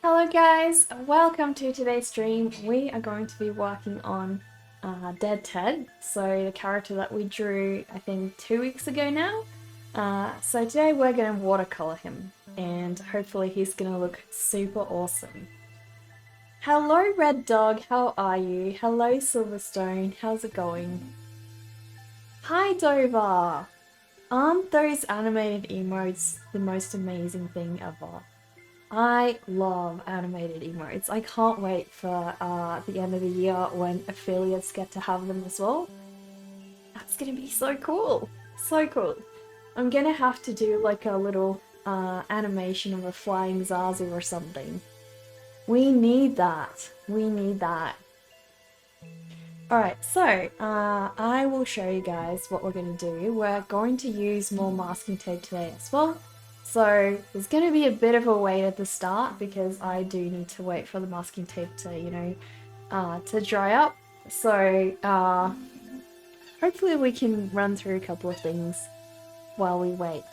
Hello guys, welcome to today's stream. We are going to be working on Dead Ted, so the character that we drew I think 2 weeks ago now. So today we're going to watercolor him and hopefully he's going to look super awesome. Hello Red Dog, how are you? Hello Silverstone, how's it going? Hi Dover! Aren't those animated emotes the most amazing thing ever? I love animated emotes. I can't wait for the end of the year when affiliates get to have them as well. That's gonna be so cool. So cool. I'm gonna have to do like a little animation of a flying Zazu or something. We need that. We need that. Alright, so I will show you guys what we're going to do. We're going to use more masking tape today as well. So there's going to be a bit of a wait at the start because I do need to wait for the masking tape to, to dry up. So hopefully we can run through a couple of things while we wait.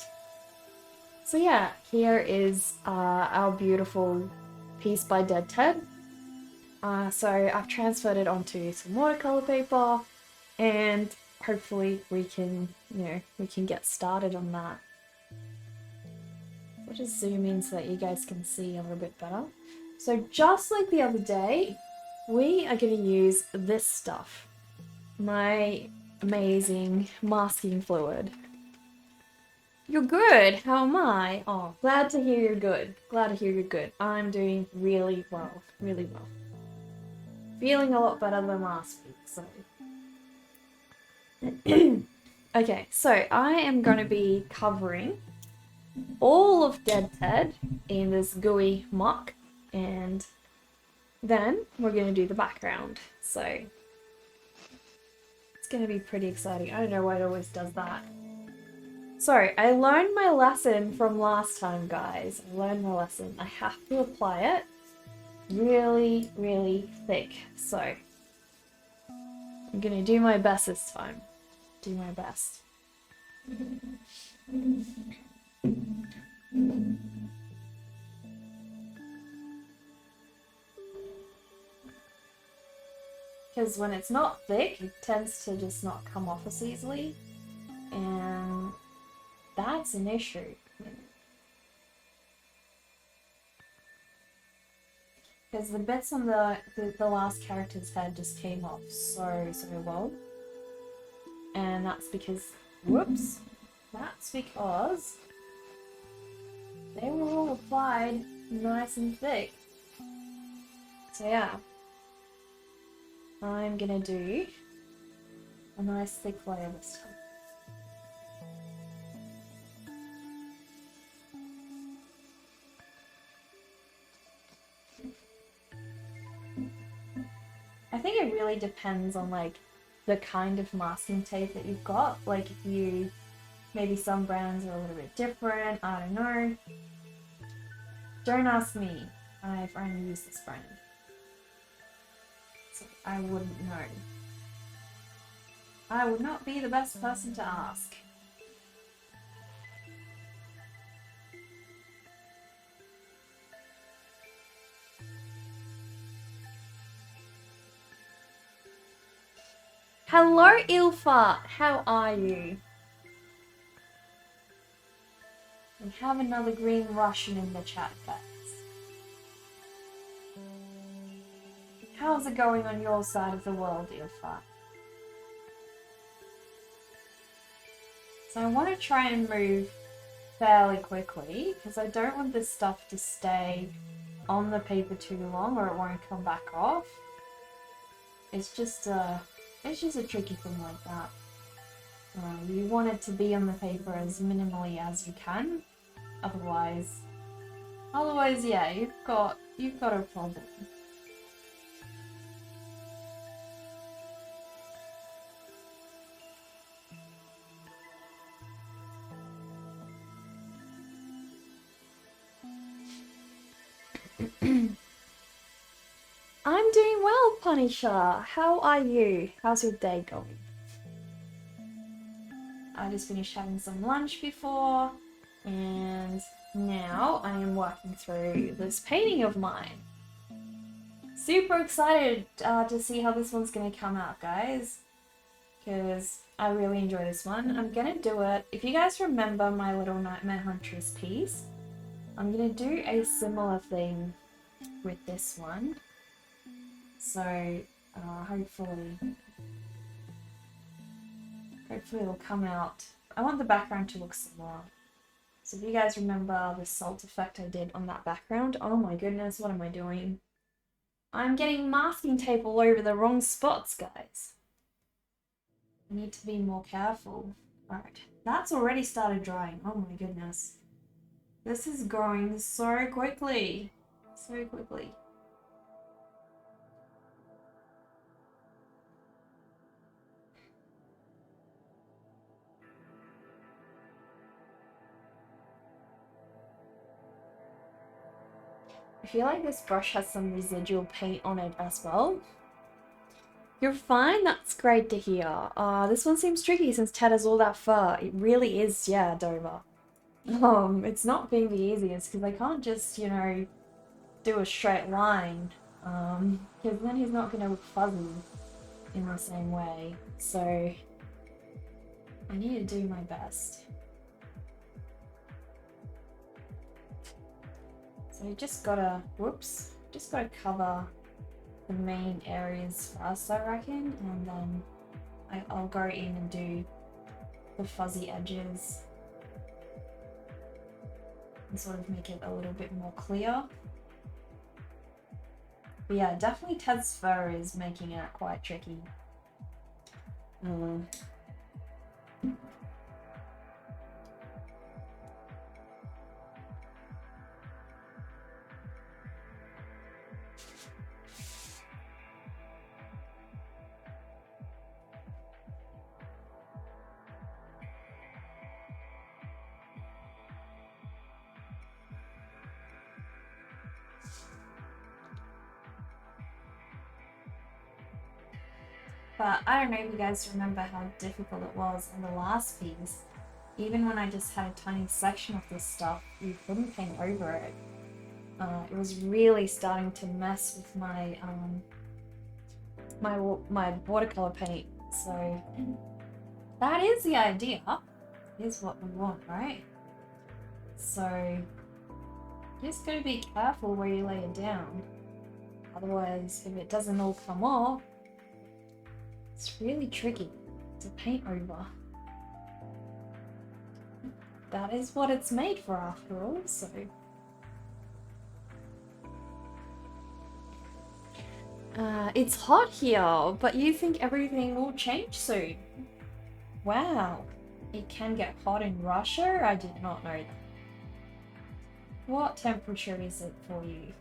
So yeah, here is our beautiful piece by Dead Ted. So I've transferred it onto some watercolor paper and hopefully we can, we can get started on that. I'll just zoom in so that you guys can see a little bit better. So just like the other day, we are going to use this stuff. My amazing masking fluid. You're good, how am I? Oh, glad to hear you're good. Glad to hear you're good. I'm doing really well, really well. Feeling a lot better than last week, so. Okay, so I am going to be covering all of Dead Ted in this gooey muck, and then we're going to do the background, so it's going to be pretty exciting. I don't know why it always does that. So, I learned my lesson from last time, guys. I learned my lesson. I have to apply it really, really thick, so I'm going to do my best this time. Do my best. Because when it's not thick, it tends to just not come off as easily, and that's an issue. Because the bits on the last character's head just came off so well. And that's because, whoops, that's because they were all applied nice and thick. So yeah, I'm gonna do a nice thick layer this time. I think it really depends on like the kind of masking tape that you've got. Like if you, maybe some brands are a little bit different, I don't know. Don't ask me, I've only used this brand. So I wouldn't know. I would not be the best person to ask. Hello Ilfa, how are you? We have another green Russian in the chat, guys. How's it going on your side of the world, Ilfa? So I want to try and move fairly quickly because I don't want this stuff to stay on the paper too long or it won't come back off. It's just a tricky thing like that. You want it to be on the paper as minimally as you can. Otherwise, yeah, you've got a problem. I'm doing well, Punisher. How are you? How's your day going? I just finished having some lunch before, and Now I am working through this painting of mine. Super excited to see how this one's going to come out, guys, because I really enjoy this one. I'm going to do it, if you guys remember my little Nightmare Huntress piece, I'm going to do a similar thing with this one. So hopefully it'll come out. I want the background to look similar. So if you guys remember the salt effect I did on that background, oh my goodness, what am I doing? I'm getting masking tape all over the wrong spots, guys. I need to be more careful. Alright, that's already started drying. Oh my goodness. This is going so quickly. So quickly. I feel like this brush has some residual paint on it as well. You're fine? That's great to hear. This one seems tricky since Ted has all that fur. It really is, yeah, Dover. It's not being the easiest because I can't just, you know, do a straight line. Because then he's not going to look fuzzy in the same way. So I need to do my best. So you just gotta, just gotta cover the main areas first, I reckon, and then I'll go in and do the fuzzy edges and sort of make it a little bit more clear. But yeah, definitely Ted's fur is making it quite tricky. But I don't know if you guys remember how difficult it was in the last piece. Even when I just had a tiny section of this stuff, you couldn't paint over it. It was really starting to mess with my my watercolor paint. So that is the idea. Is what we want, right? So just gotta be careful where you lay it down. Otherwise, if it doesn't all come off, it's really tricky to paint over. That is what it's made for after all, so. It's hot here, but you think everything will change soon. Wow, it can get hot in Russia? I did not know that. What temperature is it for you?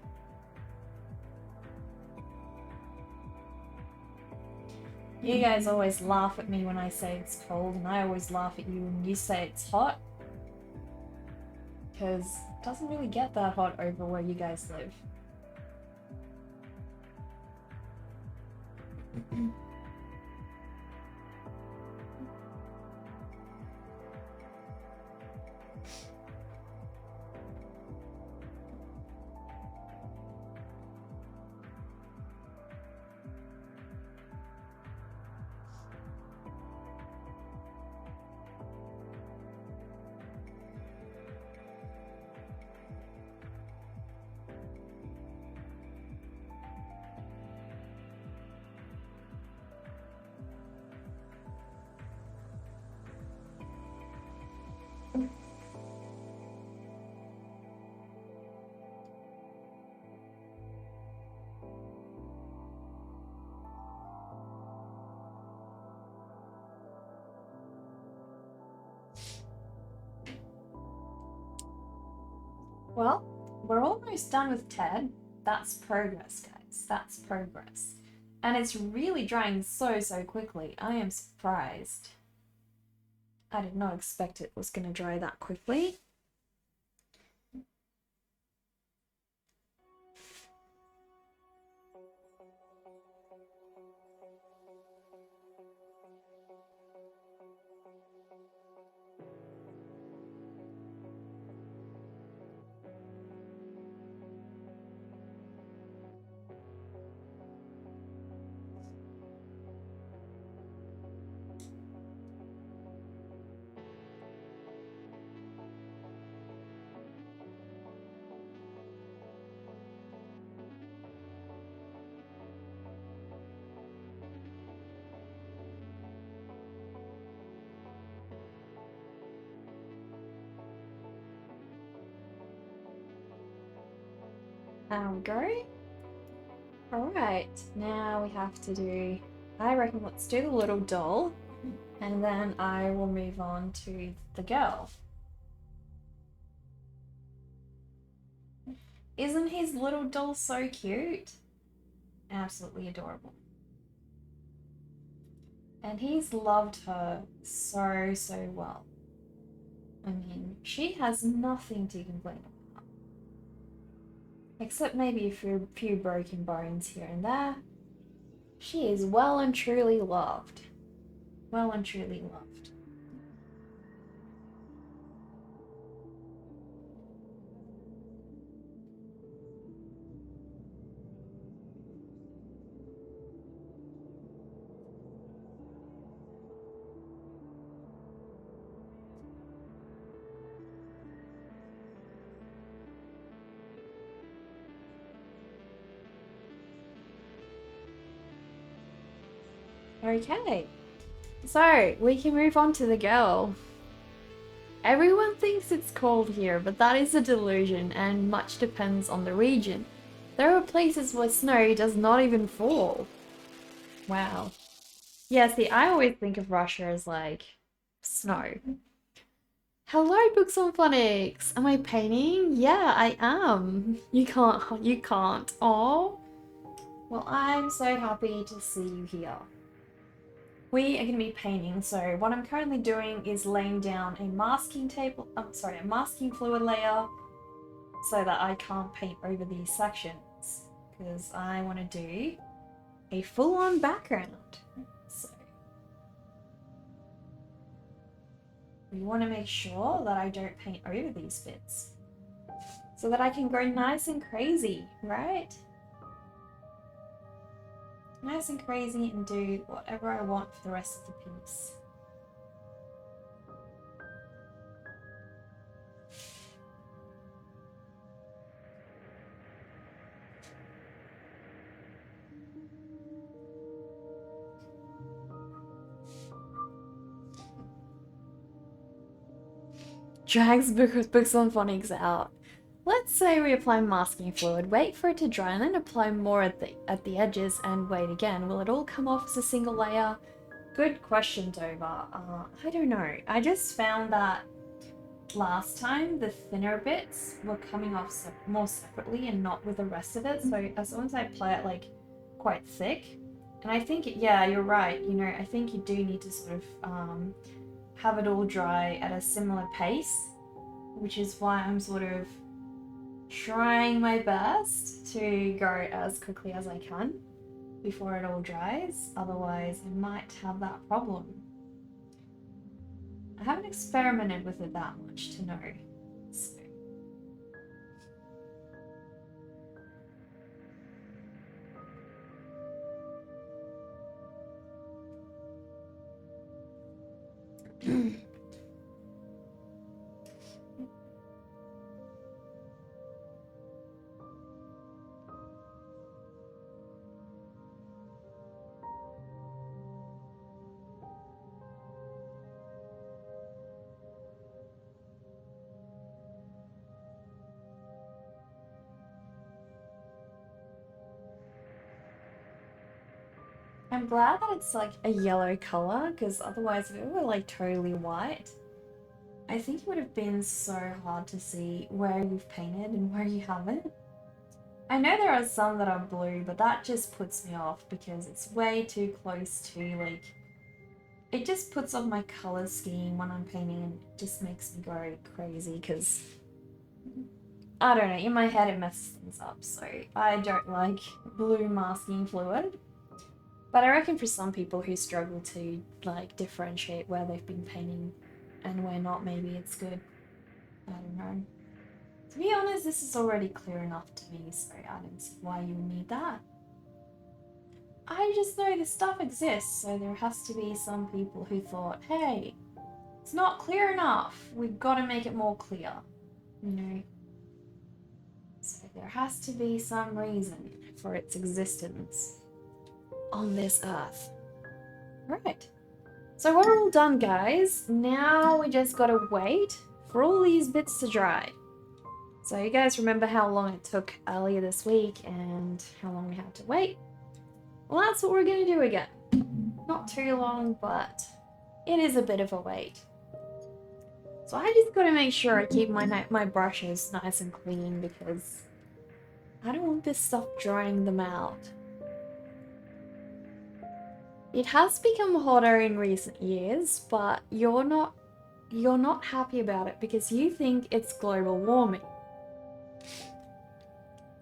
You guys always laugh at me when I say it's cold, and I always laugh at you when you say it's hot. Because it doesn't really get that hot over where you guys live. Well, we're almost done with Ted. That's progress, guys. That's progress. And it's really drying so quickly. I am surprised. I did not expect it was going to dry that quickly. There we go. Alright, now we have to do, I reckon let's do the little doll, and then I will move on to the girl. Isn't his little doll so cute? Absolutely adorable. And he's loved her so, so well. I mean, she has nothing to complain about. Except maybe a few broken bones here and there. She is well and truly loved. Well and truly loved. Okay, so we can move on to the girl. Everyone thinks it's cold here, but that is a delusion and much depends on the region. There are places where snow does not even fall. Wow. Yeah, see, I always think of Russia as like snow. Hello, Books on Phonics. Am I painting? Yeah, I am. You can't. Oh. Well, I'm so happy to see you here. We are going to be painting, so what I'm currently doing is laying down a masking fluid layer so that I can't paint over these sections because I want to do a full-on background. So we want to make sure that I don't paint over these bits so that I can go nice and crazy, right? Nice and crazy and do whatever I want for the rest of the piece. Drags Books on Phonics out. Let's say we apply masking fluid, wait for it to dry, and then apply more at the edges and wait again. Will it all come off as a single layer? Good question, Dover. I don't know. I just found that last time the thinner bits were coming off more separately and not with the rest of it. So as long as I apply it like quite thick, and I think, yeah, you're right. You know, I think you do need to sort of have it all dry at a similar pace, which is why I'm sort of trying my best to go as quickly as I can before it all dries, otherwise I might have that problem. I haven't experimented with it that much to know. So. I'm glad that it's like a yellow color, because otherwise if it were like totally white, I think it would have been so hard to see where you've painted and where you haven't. I know there are some that are blue, but that just puts me off because it's way too close to like, it just puts off my color scheme when I'm painting and it just makes me go crazy because I don't know, in my head it messes things up, so I don't like blue masking fluid. But I reckon for some people who struggle to like differentiate where they've been painting and where not, maybe it's good. I don't know. To be honest, this is already clear enough to me, so I don't see why you would need that. I just know this stuff exists, so there has to be some people who thought, hey, it's not clear enough, we've got to make it more clear, you know? So there has to be some reason for its existence on this earth. Right. So we're all done, guys. Now we just gotta wait for all these bits to dry. So you guys remember how long it took earlier this week and how long we had to wait? Well, that's what we're gonna do again. Not too long, but it is a bit of a wait. So I just gotta make sure I keep my brushes nice and clean because I don't want this stuff drying them out. It has become hotter in recent years, but you're not happy about it because you think it's global warming.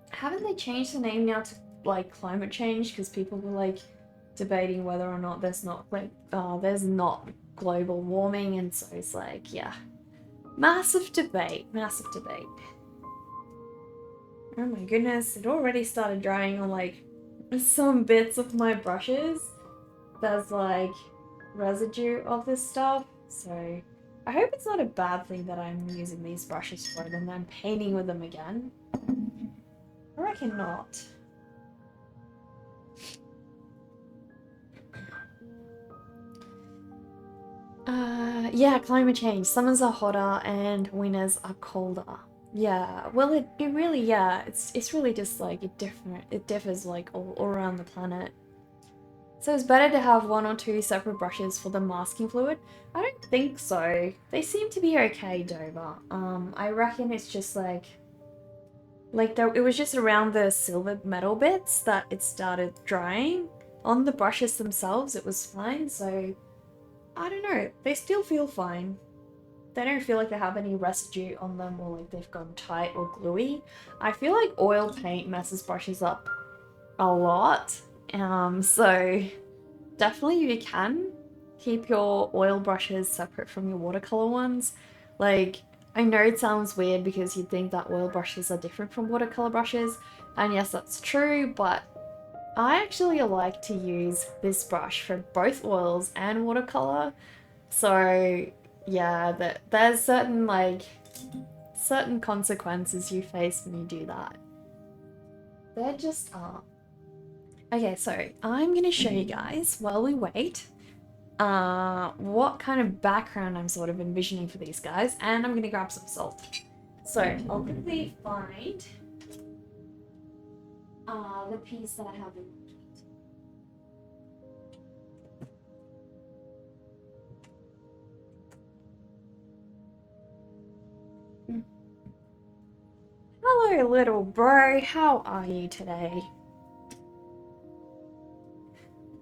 Haven't they changed the name now to like climate change because people were like debating whether or not there's not global warming, and so it's like, yeah, massive debate. Oh my goodness, it already started drying on like some bits of my brushes. There's like residue of this stuff, so I hope it's not a bad thing that I'm using these brushes for and then I'm painting with them again. I reckon not. Yeah, climate change. Summers are hotter and winters are colder. Yeah, well, it really, yeah, it's really just like it differs like all around the planet. So it's better to have one or two separate brushes for the masking fluid? I don't think so. They seem to be okay, Dover. I reckon it's just like it was just around the silver metal bits that it started drying. On the brushes themselves, it was fine, so I don't know. They still feel fine. They don't feel like they have any residue on them or like they've gone tight or gluey. I feel like oil paint messes brushes up a lot. So definitely you can keep your oil brushes separate from your watercolor ones. Like, I know it sounds weird because you'd think that oil brushes are different from watercolor brushes, and yes, that's true, but I actually like to use this brush for both oils and watercolor. So yeah, there's certain consequences you face when you do that. There just are. Okay, so I'm gonna show you guys while we wait what kind of background I'm sort of envisioning for these guys, and I'm gonna grab some salt. So I'll quickly find the piece that I have in mind. Hello, little bro. How are you today?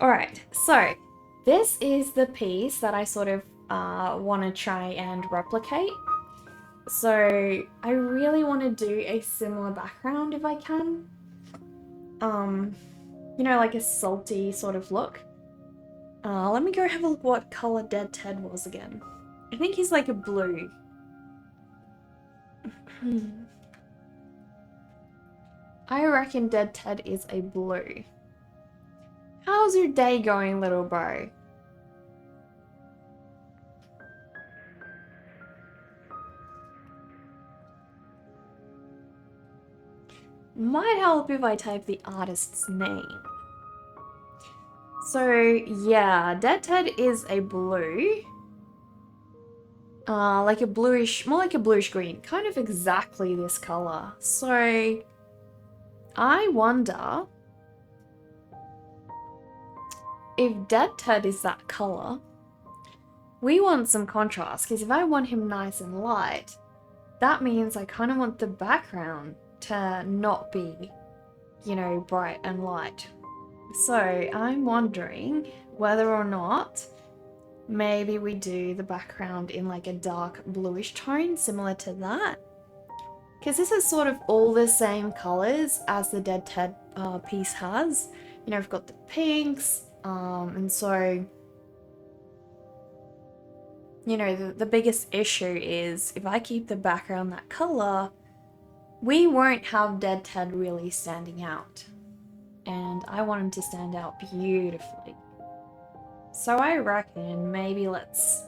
Alright, so this is the piece that I sort of want to try and replicate. So I really want to do a similar background if I can. You know, like a salty sort of look. Let me go have a look what color Dead Ted was again. I think he's like a blue. I reckon Dead Ted is a blue. How's your day going, little bro? Might help if I type the artist's name. So yeah, Dead Ted is a blue. Like a bluish, more like a bluish green, kind of exactly this color. So I wonder if Dead Ted is that color. We want some contrast, because if I want him nice and light, that means I kind of want the background to not be, you know, bright and light. So I'm wondering whether or not maybe we do the background in like a dark bluish tone, similar to that. Because this is sort of all the same colors as the Dead Ted piece has. You know, we've got the pinks, and so, you know, the biggest issue is if I keep the background that color, we won't have Dead Ted really standing out. And I want him to stand out beautifully. So I reckon maybe let's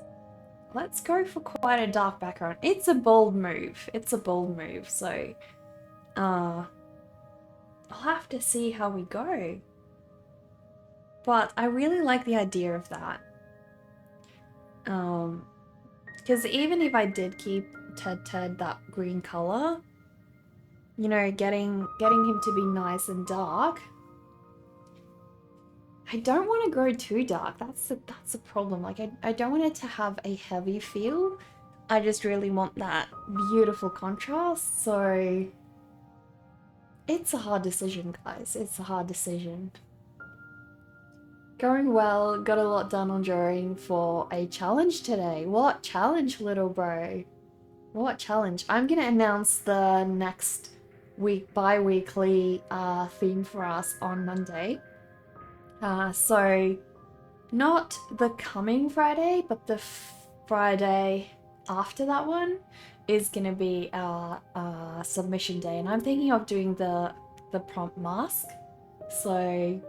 go for quite a dark background. It's a bold move. So I'll have to see how we go. But I really like the idea of that. Because even if I did keep Ted that green color, you know, getting him to be nice and dark. I don't want to go too dark. That's the problem. Like I don't want it to have a heavy feel. I just really want that beautiful contrast. So it's a hard decision, guys. It's a hard decision. Going well, got a lot done on drawing for a challenge today. What challenge, little bro? What challenge? I'm gonna announce the next week bi-weekly theme for us on Monday. So not the coming Friday, but the Friday after that one is gonna be our submission day, and I'm thinking of doing the prompt mask. So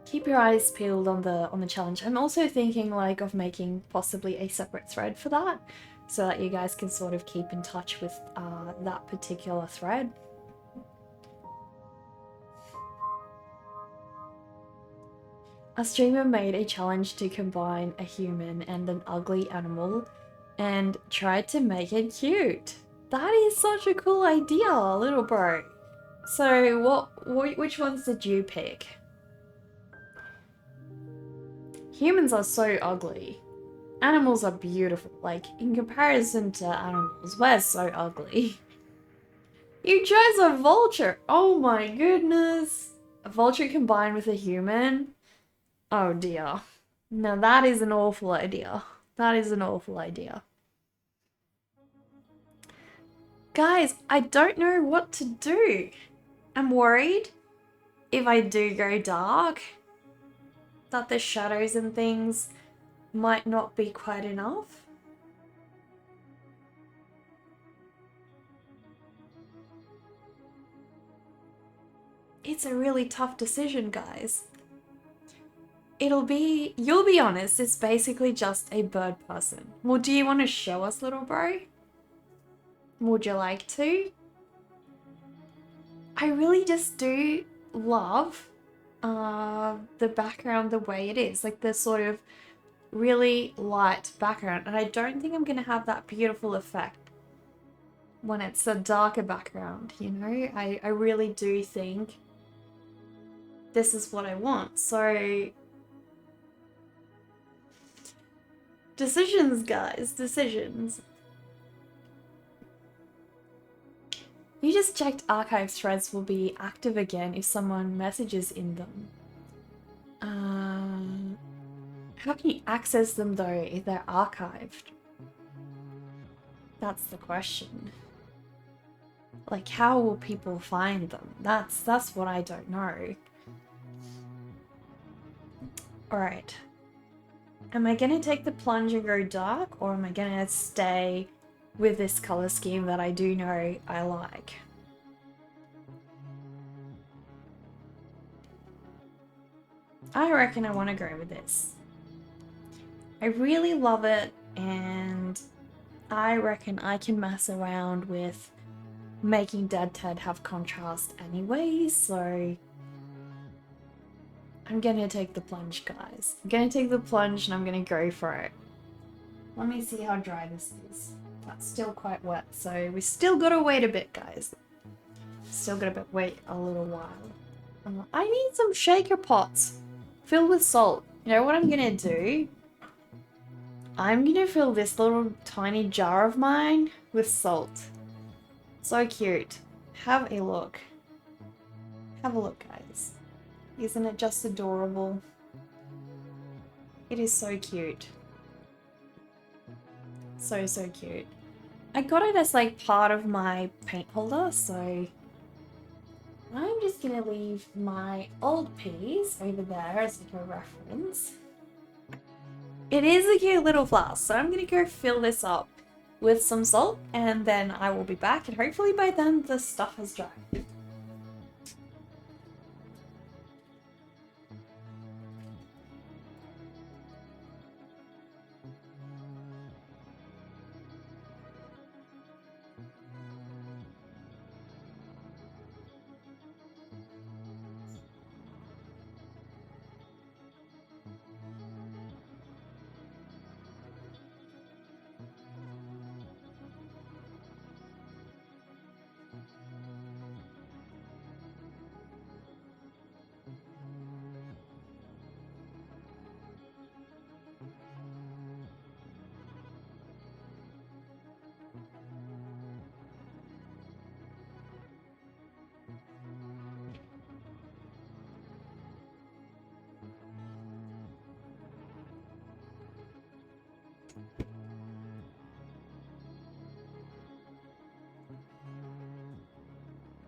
keep your eyes peeled on the challenge. I'm also thinking like of making possibly a separate thread for that, so that you guys can sort of keep in touch with that particular thread. A streamer made a challenge to combine a human and an ugly animal and tried to make it cute. That is such a cool idea, little bro. So which ones did you pick? Humans are so ugly. Animals are beautiful. Like, in comparison to animals, we're so ugly. You chose a vulture! Oh my goodness! A vulture combined with a human? Oh dear. Now that is an awful idea. That is an awful idea. Guys, I don't know what to do. I'm worried if I do go dark that the shadows and things might not be quite enough. It's a really tough decision, guys. You'll be honest, it's basically just a bird person. Well, do you want to show us, little bro? Would you like to? I really just do love the background the way it is, like the sort of really light background, and I don't think I'm gonna have that beautiful effect when it's a darker background, you know? I really do think this is what I want. So decisions, guys, decisions. You just checked archive threads will be active again if someone messages in them. How can you access them though if they're archived? That's the question. Like, how will people find them? That's what I don't know. Alright. Am I gonna take the plunge and go dark, or am I gonna stay with this color scheme that I do know I like? I reckon I want to go with this. I really love it, and I reckon I can mess around with making Dead Ted have contrast anyway, so I'm gonna take the plunge, guys. I'm gonna take the plunge and I'm gonna go for it. Let me see how dry this is. That's still quite wet, so we still gotta wait a bit, guys. Still gotta wait a little while. I need some shaker pots filled with salt. You know what I'm gonna do? I'm gonna fill this little tiny jar of mine with salt. So cute. Have a look. Have a look, guys. Isn't it just adorable? It is so cute. So, so cute. I got it as like part of my paint holder, so I'm just gonna leave my old piece over there as like a reference. It is a cute little flask, so I'm gonna go fill this up with some salt, and then I will be back, and hopefully by then the stuff has dried.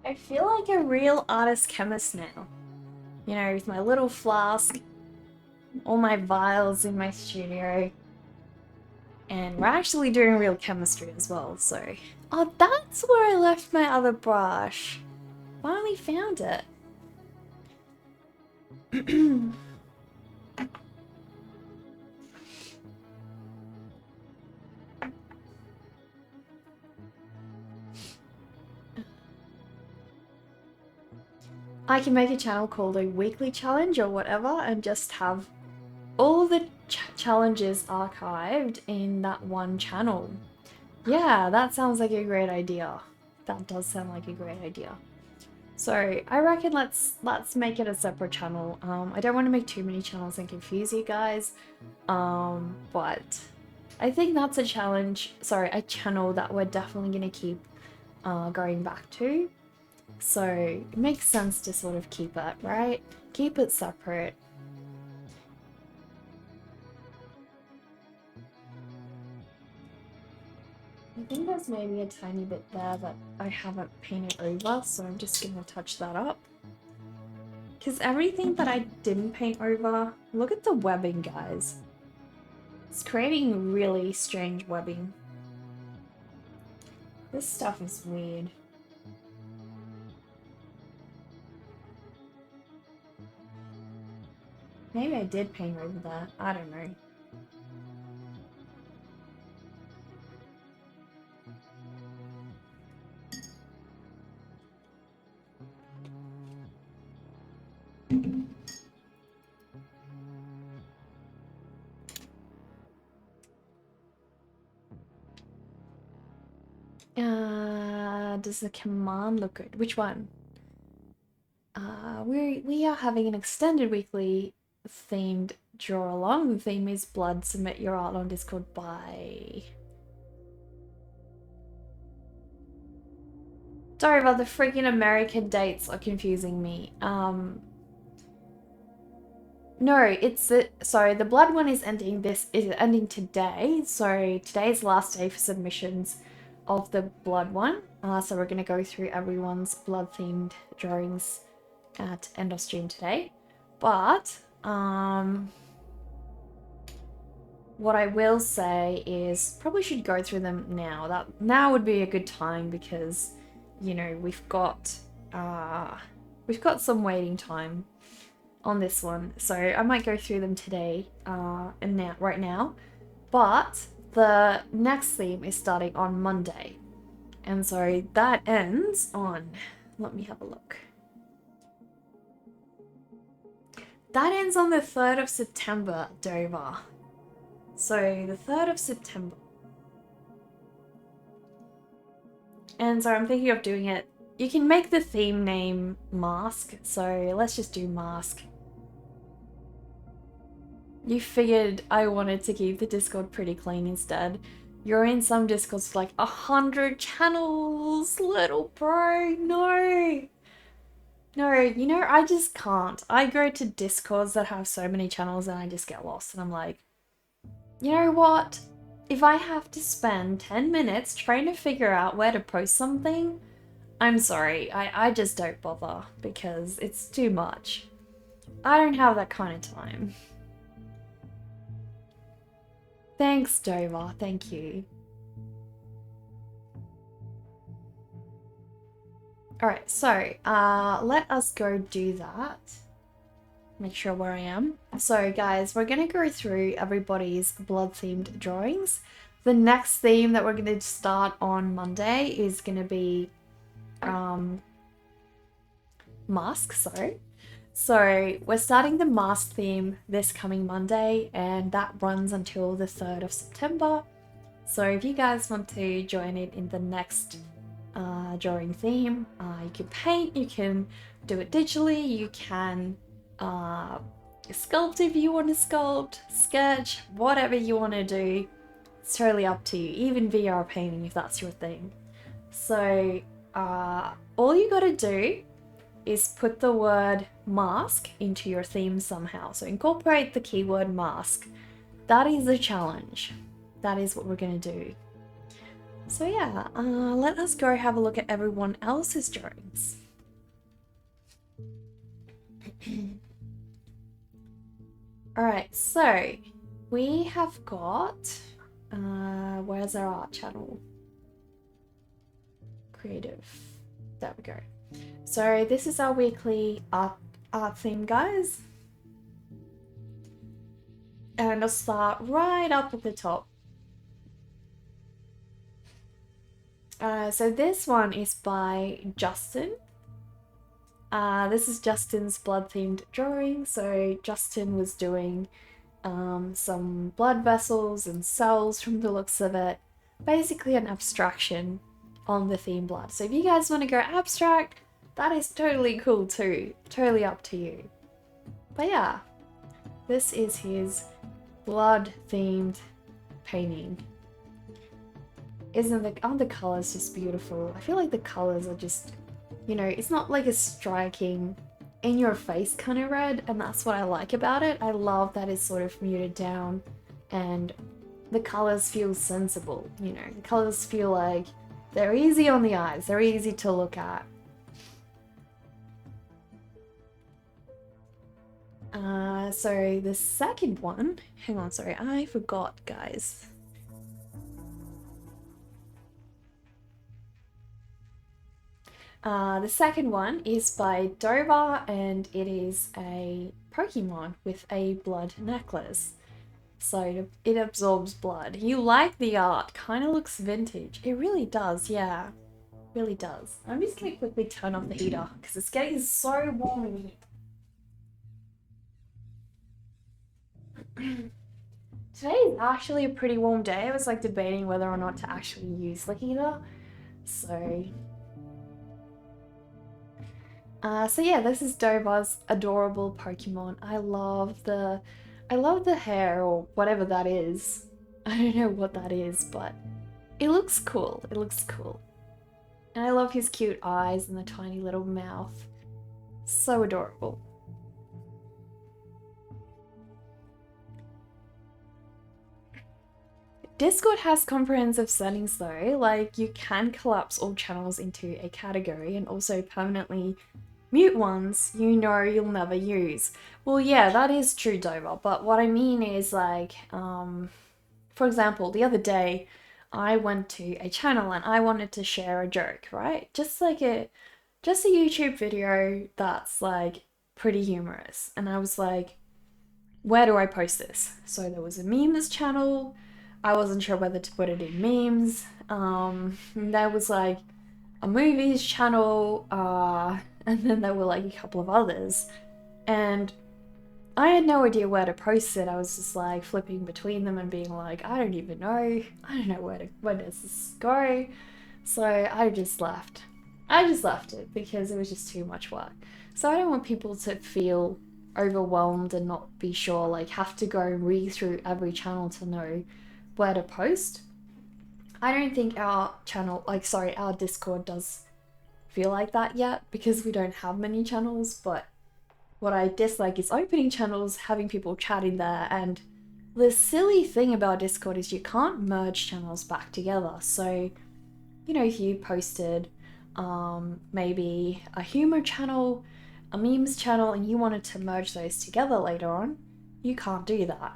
I feel like a real artist chemist now. You know, with my little flask, all my vials in my studio. And we're actually doing real chemistry as well, so... Oh, that's where I left my other brush. Finally found it. I can make a channel called a weekly challenge or whatever and just have all the challenges archived in that one channel. Yeah, that sounds like a great idea. That does sound like a great idea. So I reckon let's make it a separate channel. I don't want to make too many channels and confuse you guys, but I think that's a channel that we're definitely going to keep going back to. So it makes sense to sort of keep it, right? Keep it separate. I think there's maybe a tiny bit there that I haven't painted over, so I'm just going to touch that up. Because everything that I didn't paint over, look at the webbing, guys. It's creating really strange webbing. This stuff is weird. Maybe I did paint over that. I don't know. Does the command look good? Which one? We are having an extended weekly themed draw along. The theme is blood. Submit your art on Discord by... Sorry about the freaking American dates are confusing me. No, it's sorry, the blood one is ending today. So today's last day for submissions of the blood one. So we're gonna go through everyone's blood themed drawings at end of stream today. But what I will say is probably should go through them now. Now would be a good time because, you know, we've got some waiting time on this one, so I might go through them today right now. But the next theme is starting on Monday, and so that ends on, let me have a look. That ends on the 3rd of September, Dover. So the 3rd of September. And so I'm thinking of doing it. You can make the theme name Mask, so let's just do Mask. You figured I wanted to keep the Discord pretty clean instead. You're in some Discords with like 100 channels, little bro, no. No, you know, I just can't. I go to Discords that have so many channels and I just get lost and I'm like, you know what? If I have to spend 10 minutes trying to figure out where to post something, I'm sorry, I just don't bother because it's too much. I don't have that kind of time. Thanks, Dover, thank you. Alright, so let us go do that. Make sure where I am. So guys, we're going to go through everybody's blood themed drawings. The next theme that we're going to start on Monday is going to be mask, sorry. So we're starting the mask theme this coming Monday, and that runs until the 3rd of September. So if you guys want to join it in the next drawing theme, you can paint, you can do it digitally, you can sculpt if you want to sculpt, sketch, whatever you want to do. It's totally up to you, even VR painting if that's your thing. So all you gotta do is put the word mask into your theme somehow. So incorporate the keyword mask. That is the challenge. that is what we're gonna do. So yeah, let us go have a look at everyone else's drawings. Alright, so we have got, where's our art channel? Creative, there we go. So this is our weekly art theme, guys. And I'll start right up at the top. So this one is by Justin. This is Justin's blood-themed drawing. So Justin was doing some blood vessels and cells from the looks of it. Basically an abstraction on the theme blood. So if you guys want to go abstract, that is totally cool too. Totally up to you. But yeah, this is his blood-themed painting. Aren't the colors just beautiful? I feel like the colors are just, you know, it's not like a striking in your face kind of red, and that's what I like about it. I love that it's sort of muted down and the colors feel sensible, you know. The colors feel like they're easy on the eyes, they're easy to look at. So the second one, hang on, sorry, I forgot, guys. The second one is by Dover, and it is a Pokemon with a blood necklace. So it absorbs blood. You like the art, kind of looks vintage. It really does, yeah. Really does. I'm just gonna quickly turn off the heater because it's getting so warm in here. Today is actually a pretty warm day. I was like debating whether or not to actually use the heater. So yeah, this is Dova's adorable Pokemon. I love the hair, or whatever that is. I don't know what that is, but it looks cool. It looks cool. And I love his cute eyes and the tiny little mouth. So adorable. Discord has comprehensive settings though, like you can collapse all channels into a category and also permanently mute ones you know you'll never use. Well, yeah, that is true, Dover, but what I mean is like, for example, the other day I went to a channel and I wanted to share a joke, right? Just a YouTube video that's like pretty humorous. And I was like, where do I post this? So there was a memes channel. I wasn't sure whether to put it in memes. There was like a movies channel, and then there were like a couple of others. And I had no idea where to post it. I was just like flipping between them and being like, I don't even know. I don't know where does this go? So I just left. I just left it because it was just too much work. So I don't want people to feel overwhelmed and not be sure, like have to go read through every channel to know where to post. I don't think our channel, our Discord does feel like that yet because we don't have many channels, but what I dislike is opening channels, having people chatting there, and the silly thing about Discord is you can't merge channels back together. So, you know, if you posted maybe a humor channel, a memes channel, and you wanted to merge those together later on, you can't do that.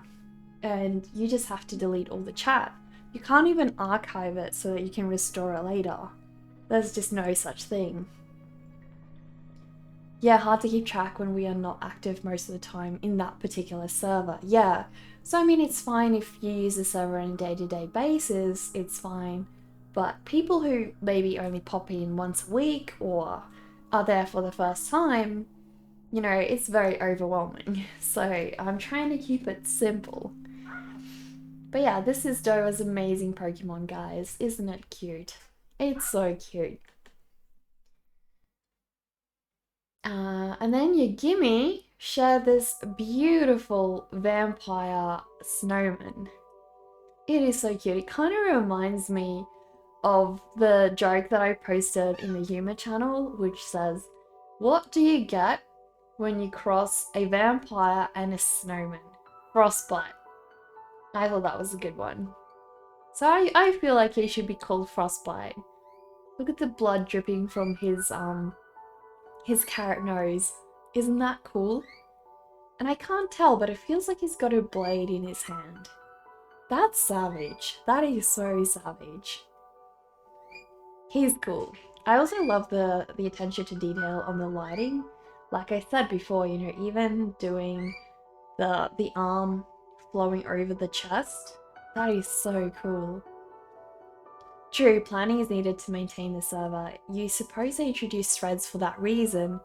And you just have to delete all the chat. You can't even archive it so that you can restore it later. There's just no such thing. Yeah, hard to keep track when we are not active most of the time in that particular server. Yeah, so I mean, it's fine if you use the server on a day-to-day basis, it's fine. But people who maybe only pop in once a week or are there for the first time, you know, it's very overwhelming. So I'm trying to keep it simple. But yeah, this is Dova's amazing Pokemon, guys. Isn't it cute? It's so cute. And then Yagimi shared this beautiful vampire snowman. It is so cute. It kind of reminds me of the joke that I posted in the humor channel, which says, what do you get when you cross a vampire and a snowman? Frostbite. I thought that was a good one. So I feel like he should be called Frostbite. Look at the blood dripping from his carrot nose. Isn't that cool? And I can't tell, but it feels like he's got a blade in his hand. That's savage. That is so savage. He's cool. I also love the attention to detail on the lighting. Like I said before, you know, even doing the arm flowing over the chest. That is so cool. True, planning is needed to maintain the server. You suppose they introduce threads for that reason.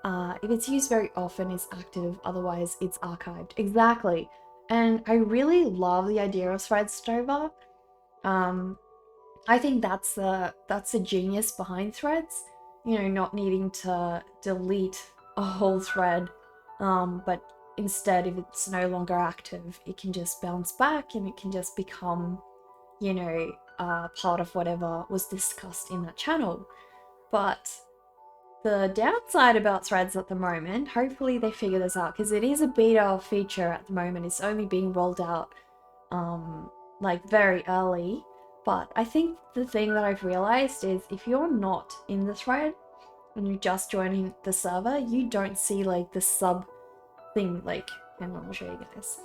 If it's used very often, it's active, otherwise it's archived. Exactly. And I really love the idea of threads, Stover. I think that's the genius behind threads. You know, not needing to delete a whole thread, but instead, if it's no longer active, it can just bounce back and it can just become, you know, part of whatever was discussed in that channel. But the downside about threads at the moment, hopefully they figure this out, because it is a beta feature at the moment. It's only being rolled out like very early. But I think the thing that I've realized is if you're not in the thread and you're just joining the server, you don't see like the sub thing. Like, hang on, I'll show you guys.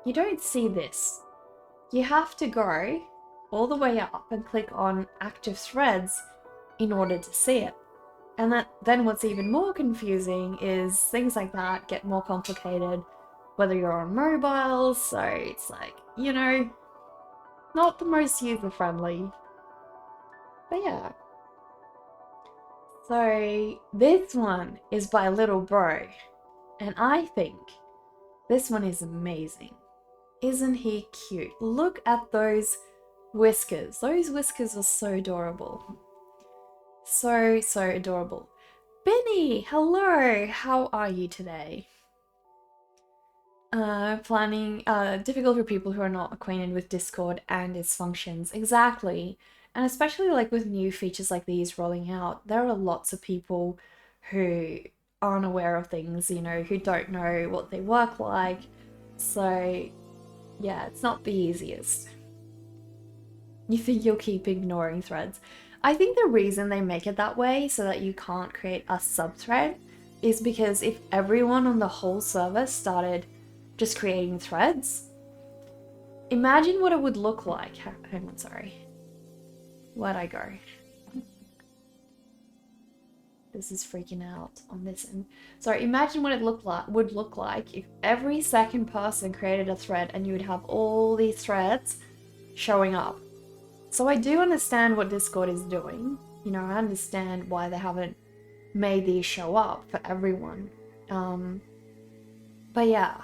You don't see this. You have to go all the way up and click on active threads in order to see it. And then what's even more confusing is things like that get more complicated whether you're on mobile, so it's like, you know, not the most user-friendly. But yeah. So this one is by Little Bro, and I think this one is amazing. Isn't he cute? Look at those whiskers. Those whiskers are so adorable. So adorable. Benny, hello. How are you today? Planning, difficult for people who are not acquainted with Discord and its functions. Exactly. And especially like with new features like these rolling out, there are lots of people who aren't aware of things, you know, who don't know what they work like. So yeah, it's not the easiest. You think you'll keep ignoring threads. I think the reason they make it that way so that you can't create a subthread is because if everyone on the whole server started just creating threads, imagine what it would look like. Hang on, sorry. Where'd I go? This is freaking out on this end. So imagine what it would look like if every second person created a thread and you would have all these threads showing up. So I do understand what Discord is doing. You know, I understand why they haven't made these show up for everyone. But yeah.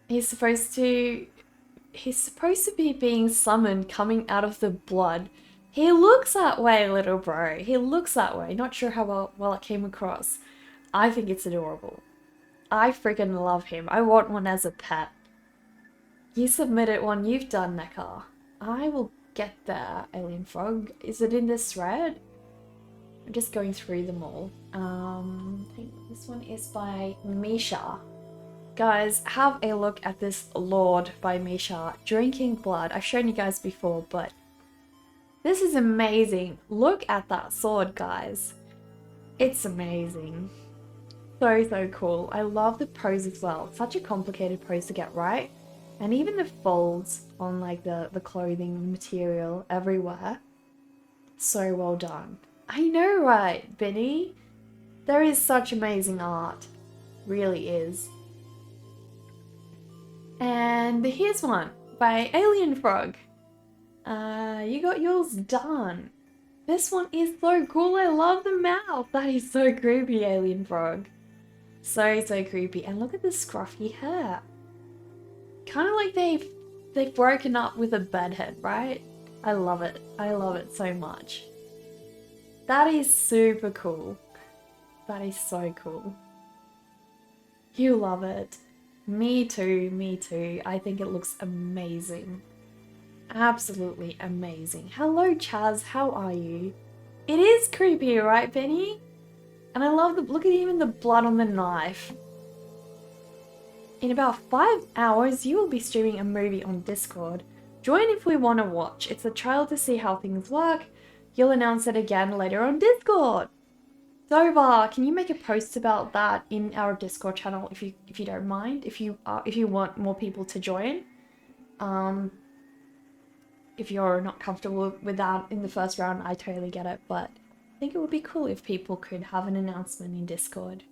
He's supposed to be being summoned coming out of the blood. He looks that way, Little Bro. He looks that way. Not sure how well it came across. I think it's adorable. I freaking love him. I want one as a pet. You submitted one you've done, Neckar. I will get there, Alien Frog. Is it in this thread? I'm just going through them all. This one is by Misha. Guys, have a look at this Lord by Misha, Drinking Blood. I've shown you guys before, but this is amazing. Look at that sword, guys. It's amazing. So cool. I love the pose as well. Such a complicated pose to get right. And even the folds on like the clothing material everywhere. So well done. I know, right, Benny? There is such amazing art. Really is. And here's one by Alien Frog. You got yours done. This one is so cool. I love the mouth. That is so creepy, Alien Frog. So creepy. And look at the scruffy hair. Kind of like they've broken up with a bedhead, right? I love it. I love it so much. That is super cool. That is so cool. You love it. Me too, me too. I think it looks amazing. Absolutely amazing. Hello, Chaz. How are you? It is creepy, right, Benny? And I love look at even the blood on the knife. In about 5 hours, you will be streaming a movie on Discord. Join if we want to watch. It's a trial to see how things work. You'll announce it again later on Discord. Dover, can you make a post about that in our Discord channel if you don't mind? If you want more people to join. If you're not comfortable with that in the first round, I totally get it, but I think it would be cool if people could have an announcement in Discord.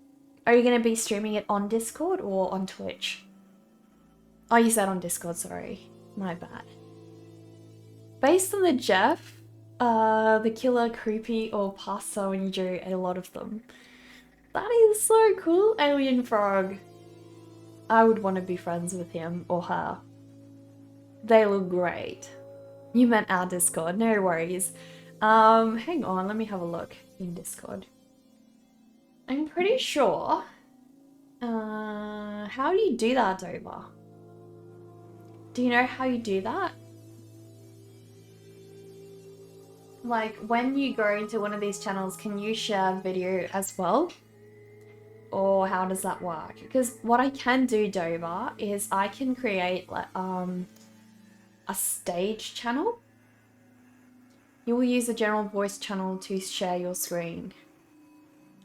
Are you going to be streaming it on Discord or on Twitch? Oh, you said on Discord, sorry. My bad. Based on the Jeff, the killer, creepy, or pasta when you drew a lot of them. That is so cool, Alien Frog. I would want to be friends with him or her. They look great. You meant our Discord, no worries. Hang on, let me have a look in Discord. I'm pretty sure. How do you do that, Dover? Do you know how you do that? Like, when you go into one of these channels, can you share video as well? Or how does that work? Because what I can do, Dover, is I can create like, a stage channel. You will use a general voice channel to share your screen.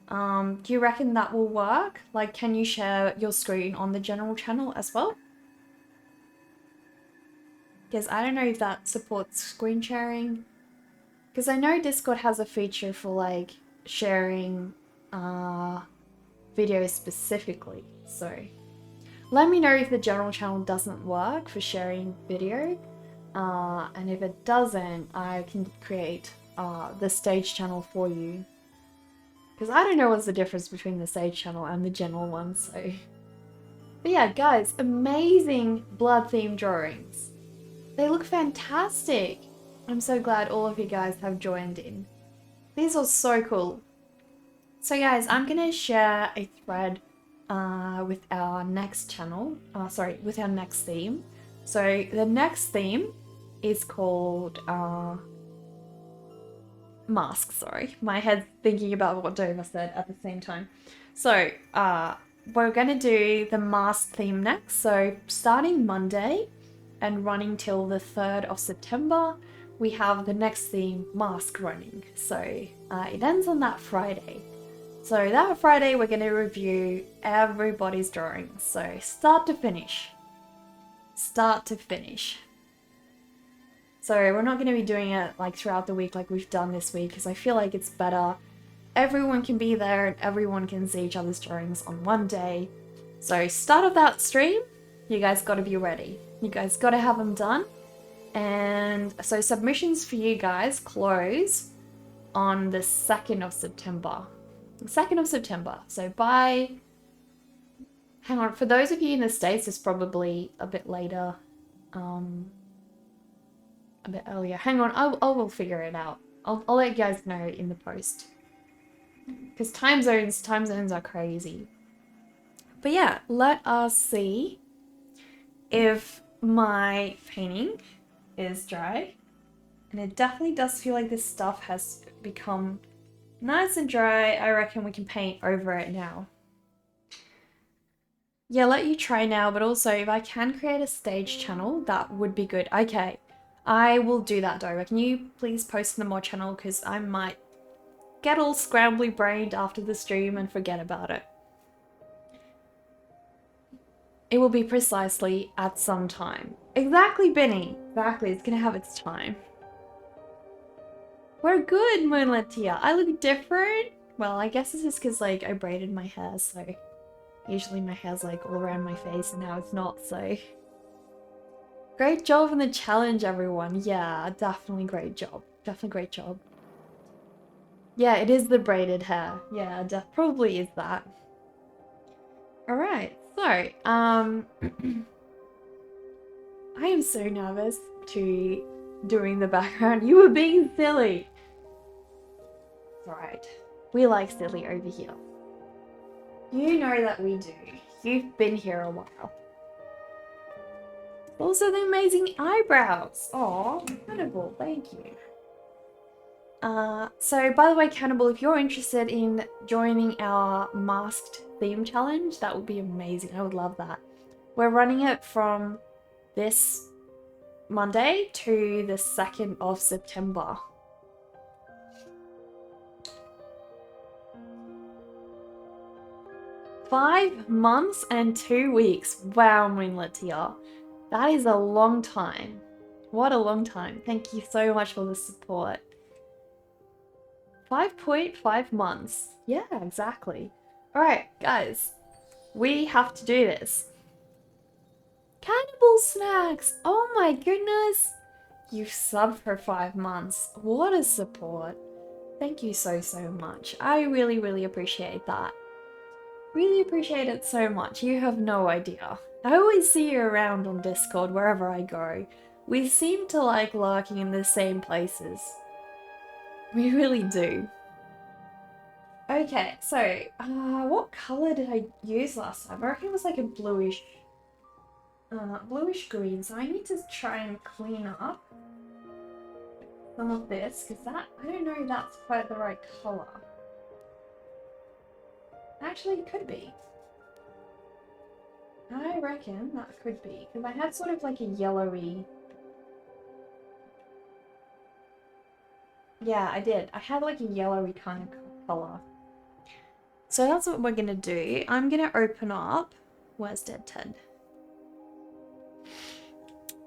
Do you reckon that will work? Like, can you share your screen on the general channel as well? Because I don't know if that supports screen sharing. Because I know Discord has a feature for like sharing videos specifically. So let me know if the general channel doesn't work for sharing video. And if it doesn't, I can create the stage channel for you. Because I don't know what's the difference between the stage channel and the general one, so... But yeah, guys, amazing blood-themed drawings. They look fantastic. I'm so glad all of you guys have joined in. These are so cool. So guys, I'm going to share a thread with our next channel. With our next theme. So the next theme is called... mask, sorry. My head's thinking about what Dover said at the same time. So, we're going to do the mask theme next. So, starting Monday and running till the 3rd of September, we have the next theme, mask running. So, it ends on that Friday. So, that Friday, we're going to review everybody's drawings. So, start to finish. Start to finish. So we're not going to be doing it like throughout the week like we've done this week because I feel like it's better. Everyone can be there and everyone can see each other's drawings on one day. So start of that stream, you guys got to be ready. You guys got to have them done. And so submissions for you guys close on the 2nd of September. The 2nd of September. So by... Hang on, for those of you in the States, it's probably a bit later. A bit earlier. Hang on, I will figure it out. I'll let you guys know in the post. Because time zones are crazy. But yeah, let us see if my painting is dry. And it definitely does feel like this stuff has become nice and dry. I reckon we can paint over it now. Yeah, let you try now, but also if I can create a stage channel, that would be good. Okay. I will do that, Dover. Can you please post in the mod channel because I might get all scrambly brained after the stream and forget about it. It will be precisely at some time. Exactly, Benny. Exactly, it's gonna have its time. We're good, Moonlit Tia. I look different. Well, I guess this is because like I braided my hair, so usually my hair's like all around my face and now it's not, so... Great job on the challenge, everyone. Yeah, definitely great job. Definitely great job. Yeah, it is the braided hair. Yeah, probably is that. Alright, so, I am so nervous to doing the background. You were being silly. Alright, we like silly over here. You know that we do. You've been here a while. Also the amazing eyebrows. Oh, incredible. Thank you. So by the way, Cannibal, if you're interested in joining our masked theme challenge, that would be amazing. I would love that. We're running it from this Monday to the 2nd of September. Five months and 2 weeks. Wow, Moonlitia. That is a long time. What a long time. Thank you so much for the support. 5.5 months. Yeah, exactly. Alright, guys. We have to do this. Cannibal Snacks! Oh my goodness! You've subbed for 5 months. What a support. Thank you so much. I really appreciate that. Really appreciate it so much. You have no idea. I always see you around on Discord wherever I go. We seem to like lurking in the same places. We really do. Okay, so, what colour did I use last time? I reckon it was like a bluish green, so I need to try and clean up some of this, because that, I don't know if that's quite the right colour. Actually, it could be. I reckon that could be, because I had sort of like a yellowy... Yeah, I did. I had like a yellowy kind of colour. So that's what we're gonna do. I'm gonna open up... Where's Dead Ted?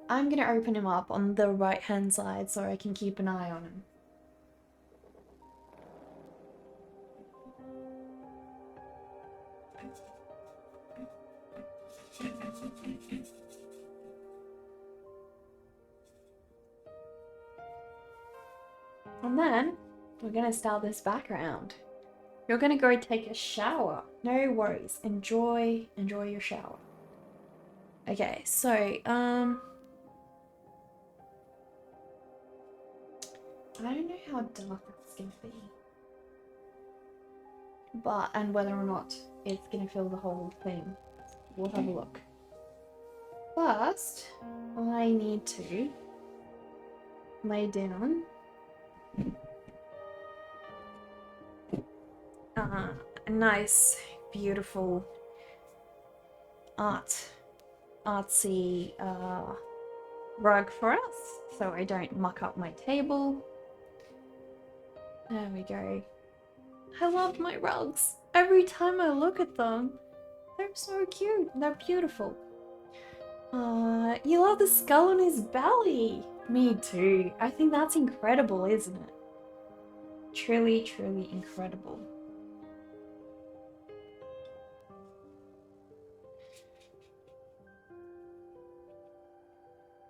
I'm gonna open him up on the right hand side so I can keep an eye on him. And then we're gonna start this background. You're gonna go take a shower. No worries. Enjoy your shower. Okay, so I don't know how dark it's gonna be. And whether or not it's gonna fill the whole thing. We'll have a look. First, I need to lay down a nice, beautiful artsy rug for us, so I don't muck up my table. There we go. I love my rugs. Every time I look at them, they're so cute. They're beautiful. You love the skull on his belly. Me too. I think that's incredible, isn't it? Truly incredible.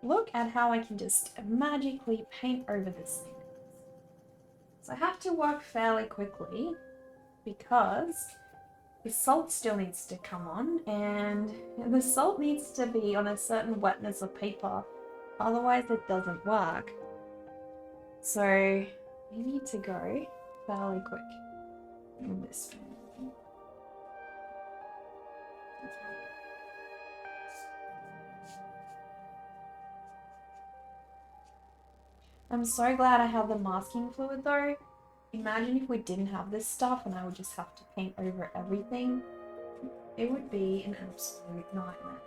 Look at how I can just magically paint over this thing. So I have to work fairly quickly because the salt still needs to come on, and the salt needs to be on a certain wetness of paper, otherwise it doesn't work. So we need to go fairly quick on this one. I'm so glad I have the masking fluid though. Imagine if we didn't have this stuff and I would just have to paint over everything. It would be an absolute nightmare.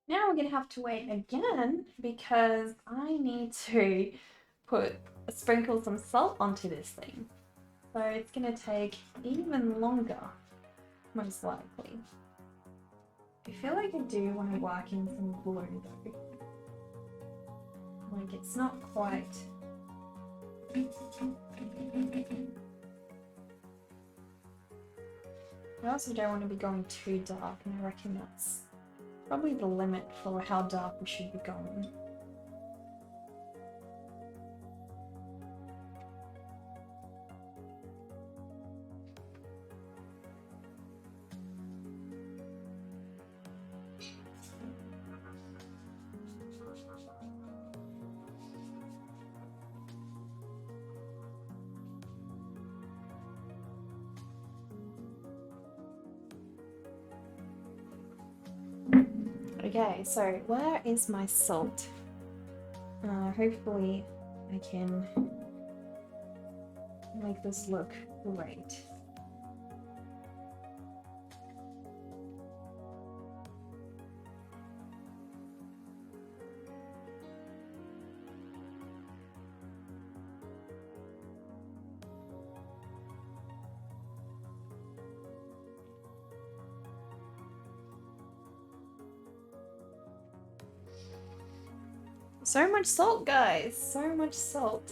Now we're gonna have to wait again because I need to sprinkle some salt onto this thing. So it's gonna take even longer, most likely. I feel like I do want to work in some blue though. Like, it's not quite. I also don't want to be going too dark, and I reckon that's probably the limit for how dark we should be going. Okay, so where is my salt? Hopefully I can make this look great. So much salt, guys! So much salt.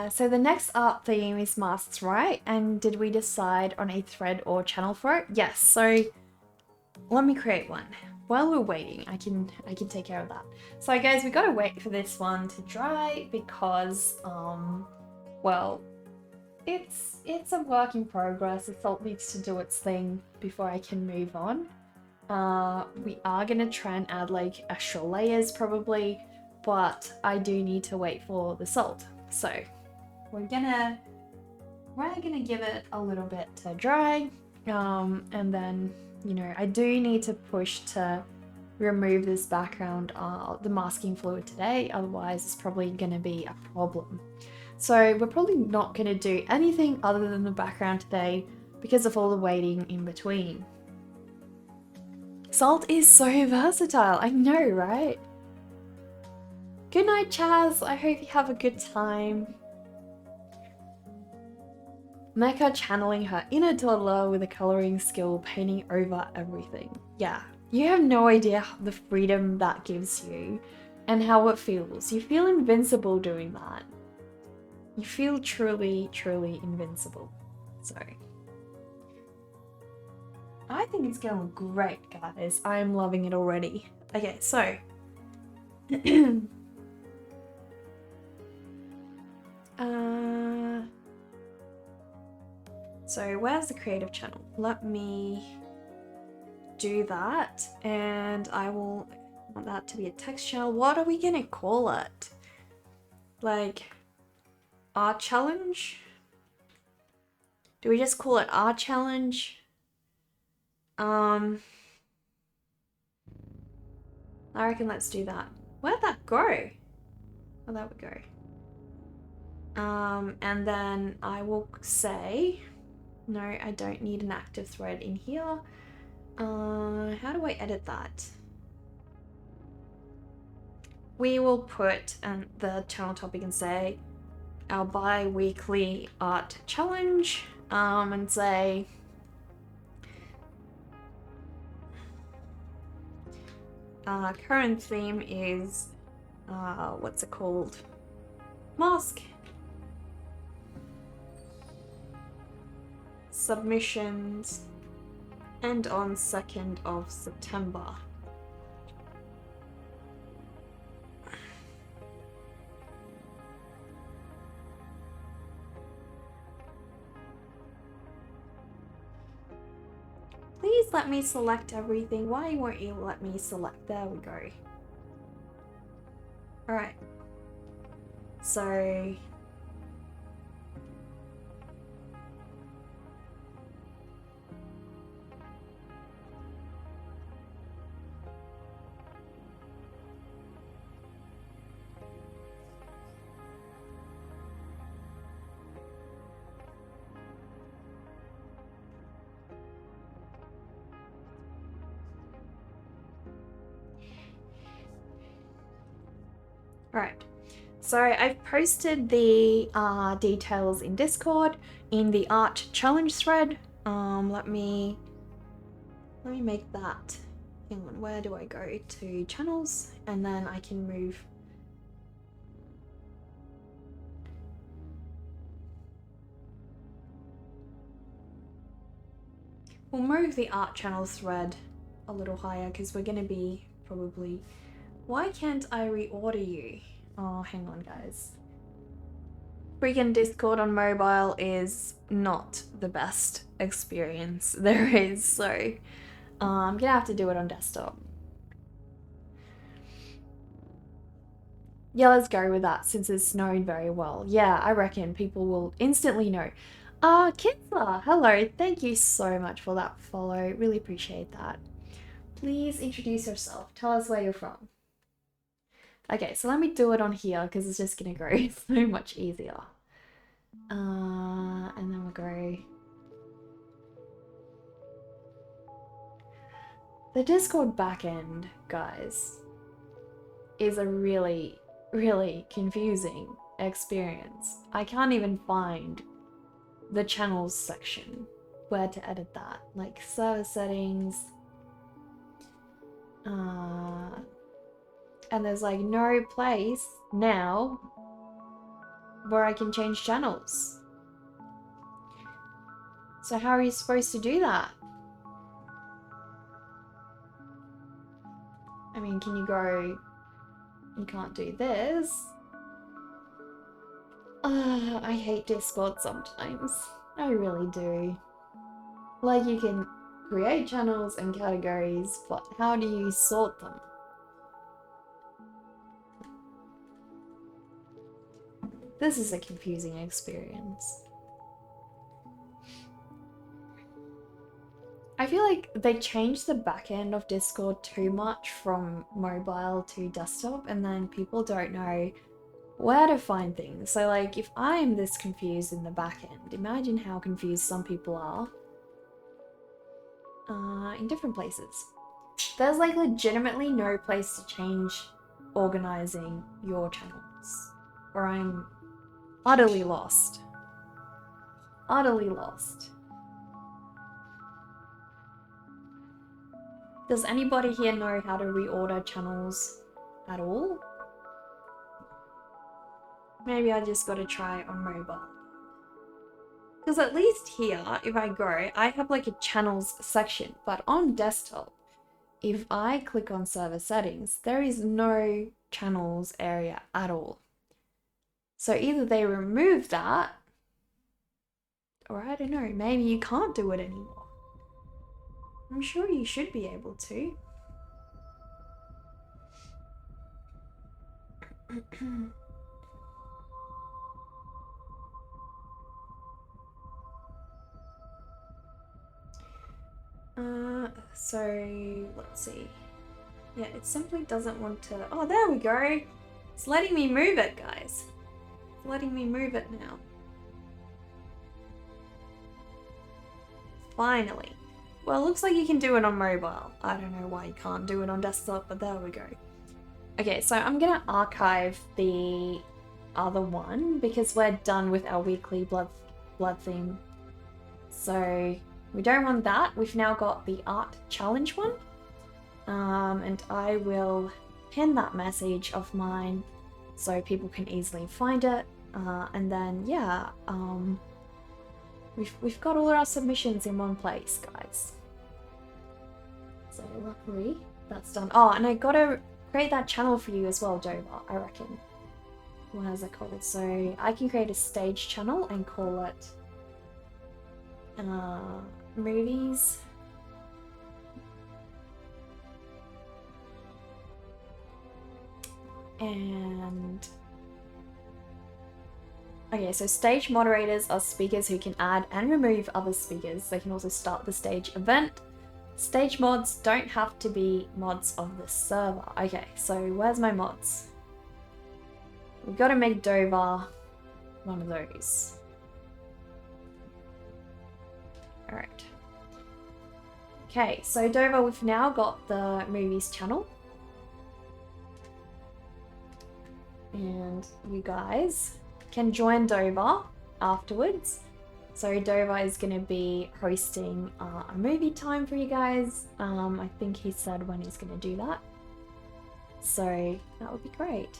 So the next art theme is masks, right? And did we decide on a thread or channel for it? Yes, so let me create one. While we're waiting, I can take care of that. So guys, we gotta wait for this one to dry because, well, it's a work in progress. The salt needs to do its thing before I can move on. We are gonna try and add like extra layers probably, but I do need to wait for the salt. So we're gonna give it a little bit to dry, and then, you know, I do need to push to remove this background, the masking fluid today, otherwise it's probably gonna be a problem. So we're probably not gonna do anything other than the background today because of all the waiting in between. Salt is so versatile, I know, right? Good night, Chaz. I hope you have a good time. Mecca channeling her inner toddler with a coloring skill, painting over everything. Yeah, you have no idea the freedom that gives you and how it feels. You feel invincible doing that. You feel truly, truly invincible. So, I think it's gonna look great, guys. I'm loving it already. Okay, so. So where's the creative channel? Let me do that, and I will want that to be a text channel. What are we gonna call it? Like, art challenge? Do we just call it art challenge? I reckon let's do that. Where'd that go? Oh, there we go. And then I will say, no, I don't need an active thread in here. How do I edit that? We will put the channel topic and say our bi-weekly art challenge, and say current theme is what's it called? Mask. Submissions end on 2nd of September. Please let me select everything. Why won't you let me select? There we go. Alright. So Alright, So I've posted the details in Discord in the art challenge thread. Let me make that. Hang on, where do I go? To channels, and then I can move. We'll move the art channel thread a little higher because we're gonna be probably. Why can't I reorder you? Oh, hang on, guys. Freaking Discord on mobile is not the best experience there is, so I'm gonna have to do it on desktop. Yeah, let's go with that since it's snowed very well. Yeah, I reckon people will instantly know. Kinsler, hello. Thank you so much for that follow. Really appreciate that. Please introduce yourself. Tell us where you're from. Okay, so let me do it on here because it's just gonna go so much easier. And then we'll go. The Discord backend, guys, is a really, really confusing experience. I can't even find the channels section where to edit that. Like server settings. And there's like no place now where I can change channels. So how are you supposed to do that? I mean, can you go, you can't do this. I hate Discord sometimes. I really do. Like you can create channels and categories, but how do you sort them? This is a confusing experience. I feel like they changed the back end of Discord too much from mobile to desktop, and then people don't know where to find things. So like, if I'm this confused in the back end, imagine how confused some people are in different places. There's like legitimately no place to change organizing your channels, or I'm utterly lost. Utterly lost. Does anybody here know how to reorder channels at all? Maybe I just gotta try on mobile. Because at least here, if I go, I have like a channels section, but on desktop, if I click on server settings, there is no channels area at all. So either they remove that, or I don't know, maybe you can't do it anymore. I'm sure you should be able to. So let's see. Yeah, it simply doesn't want to. Oh, there we go. It's letting me move it, guys. It's letting me move it now. Finally. Well, it looks like you can do it on mobile. I don't know why you can't do it on desktop, but there we go. Okay, so I'm gonna archive the other one because we're done with our weekly blood theme. So we don't want that. We've now got the art challenge one. And I will pin that message of mine so people can easily find it. And then yeah, we've got all our submissions in one place, guys. So luckily that's done. Oh, and I gotta create that channel for you as well, Dover, I reckon. What is it called? So I can create a stage channel and call it movies. And okay, so stage moderators are speakers who can add and remove other speakers. They can also start the stage event. Stage mods don't have to be mods of the server. Okay, so where's my mods? We've got to make Dover one of those. Alright. Okay, so Dover, we've now got the movies channel. And and you guys can join Dover afterwards. So Dover is going to be hosting a movie time for you guys. I think he said when he's going to do that. So that would be great.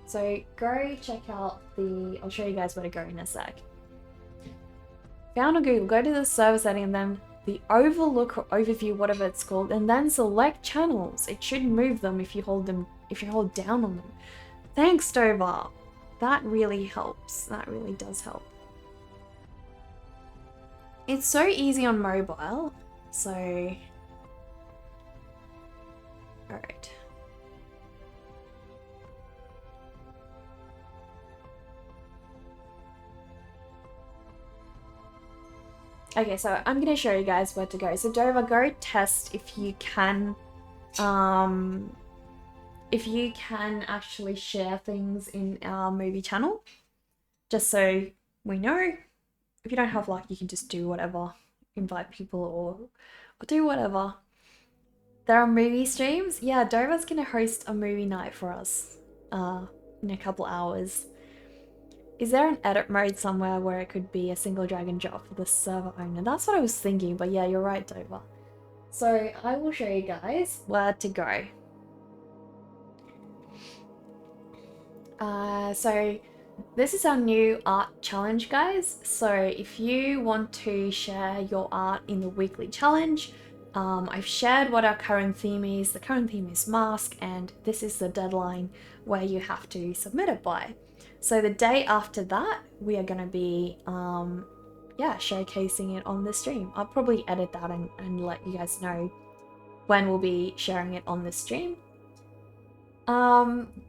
So go check out I'll show you guys where to go in a sec. Found on Google, go to the server setting and then the overlook or overview, whatever it's called, and then select channels. It should move them if you hold down on them. Thanks, Dover. That really helps. That really does help. It's so easy on mobile. So, all right. Okay, so I'm going to show you guys where to go. So Dover, go test if you can actually share things in our movie channel. Just so we know. If you don't have luck, you can just do whatever. Invite people or do whatever. There are movie streams. Yeah, Dover's going to host a movie night for us in a couple hours. Is there an edit mode somewhere where it could be a single drag and drop for the server owner? That's what I was thinking, but yeah, you're right, Dover. So I will show you guys where to go. So this is our new art challenge, guys. So if you want to share your art in the weekly challenge, I've shared what our current theme is. The current theme is mask, and this is the deadline where you have to submit it by. So the day after that, we are going to be, showcasing it on the stream. I'll probably edit that and let you guys know when we'll be sharing it on the stream.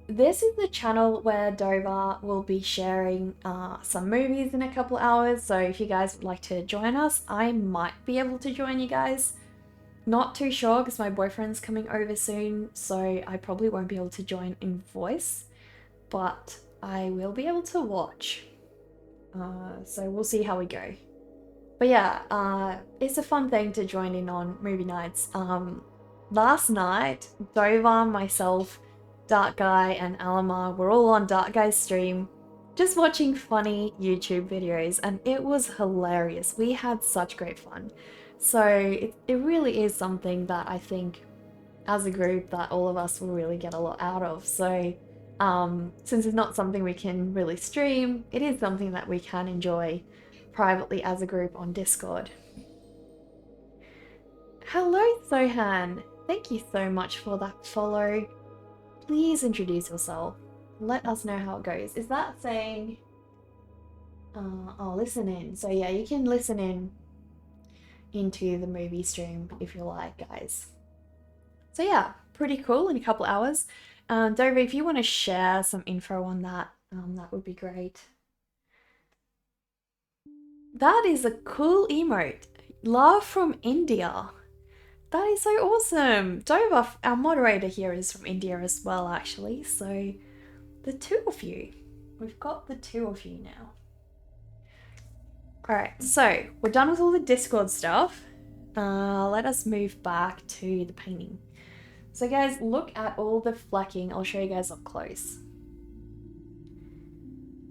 This is the channel where Dover will be sharing some movies in a couple hours. So if you guys would like to join us, I might be able to join you guys. Not too sure because my boyfriend's coming over soon, so I probably won't be able to join in voice, but I will be able to watch. So we'll see how we go. But yeah, it's a fun thing to join in on movie nights. Last night, Dover, myself, Dark Guy, and Alamar were all on Dark Guy's stream, just watching funny YouTube videos, and it was hilarious. We had such great fun. So it really is something that I think as a group that all of us will really get a lot out of. So since it's not something we can really stream, it is something that we can enjoy privately as a group on Discord. Hello, Sohan. Thank you so much for that follow. Please introduce yourself. Let us know how it goes. Is that saying... listen in. So yeah, you can listen in into the movie stream if you like, guys. So yeah, pretty cool in a couple hours. Dover, if you want to share some info on that, that would be great. That is a cool emote. Love from India. That is so awesome. Dover, our moderator here, is from India as well, actually. So the two of you. We've got the two of you now. Alright, so we're done with all the Discord stuff. Let us move back to the painting. So guys, look at all the flecking. I'll show you guys up close.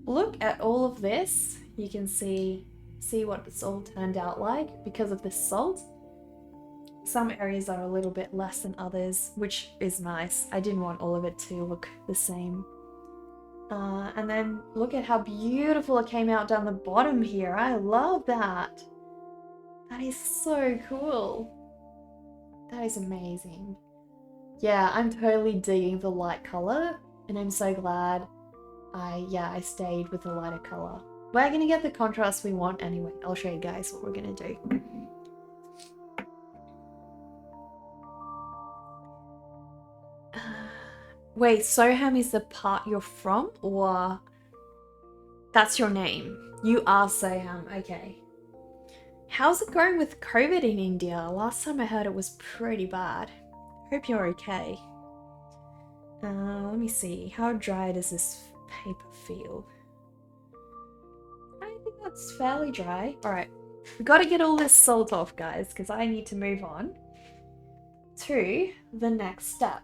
Look at all of this. You can see what it's all turned out like because of the salt. Some areas are a little bit less than others, which is nice. I didn't want all of it to look the same. And then look at how beautiful it came out down the bottom here. I love that. That is so cool. That is amazing. Yeah, I'm totally digging the light color, and I'm so glad I stayed with the lighter color. We're gonna get the contrast we want anyway. I'll show you guys what we're gonna do. Wait, Soham is the part you're from, or that's your name? You are Soham, okay. How's it going with COVID in India? Last time I heard it was pretty bad. Hope you're okay. Let me see. How dry does this paper feel? I think that's fairly dry. Alright, we gotta get all this salt off, guys, because I need to move on to the next step.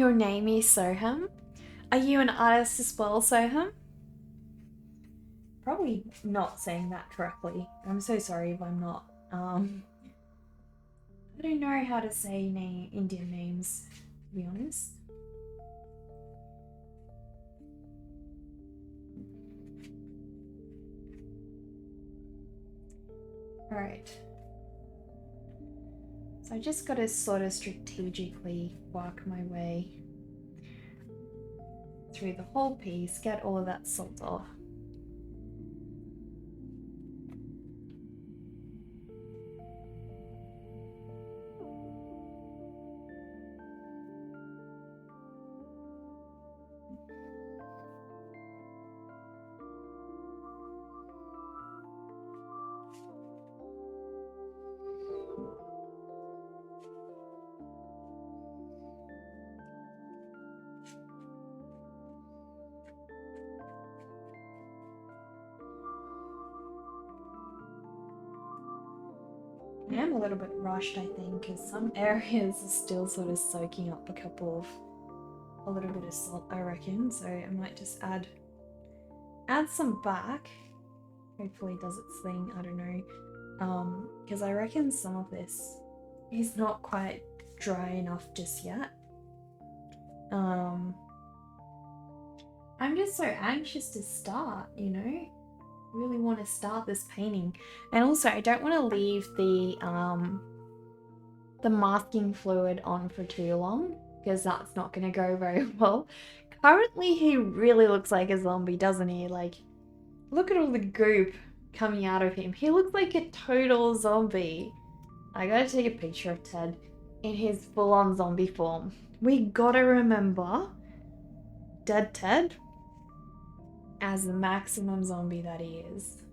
Your name is Soham? Are you an artist as well, Soham? Probably not saying that correctly. I'm so sorry if I'm not. I don't know how to say Indian names, to be honest. Alright. So I just got to sort of strategically work my way through the whole piece, get all of that salt off. I am a little bit rushed, I think, because some areas are still sort of soaking up a little bit of salt, I reckon. So I might just add some back. Hopefully it does its thing, I don't know. Because I reckon some of this is not quite dry enough just yet. I'm just so anxious to start, you know? Really want to start this painting, and also I don't want to leave the masking fluid on for too long, because that's not going to go very well. Currently he really looks like a zombie, doesn't he? Like, look at all the goop coming out of him. He looks like a total zombie. I gotta take a picture of Ted in his full-on zombie form. We gotta remember Dead Ted as the maximum zombie that he is.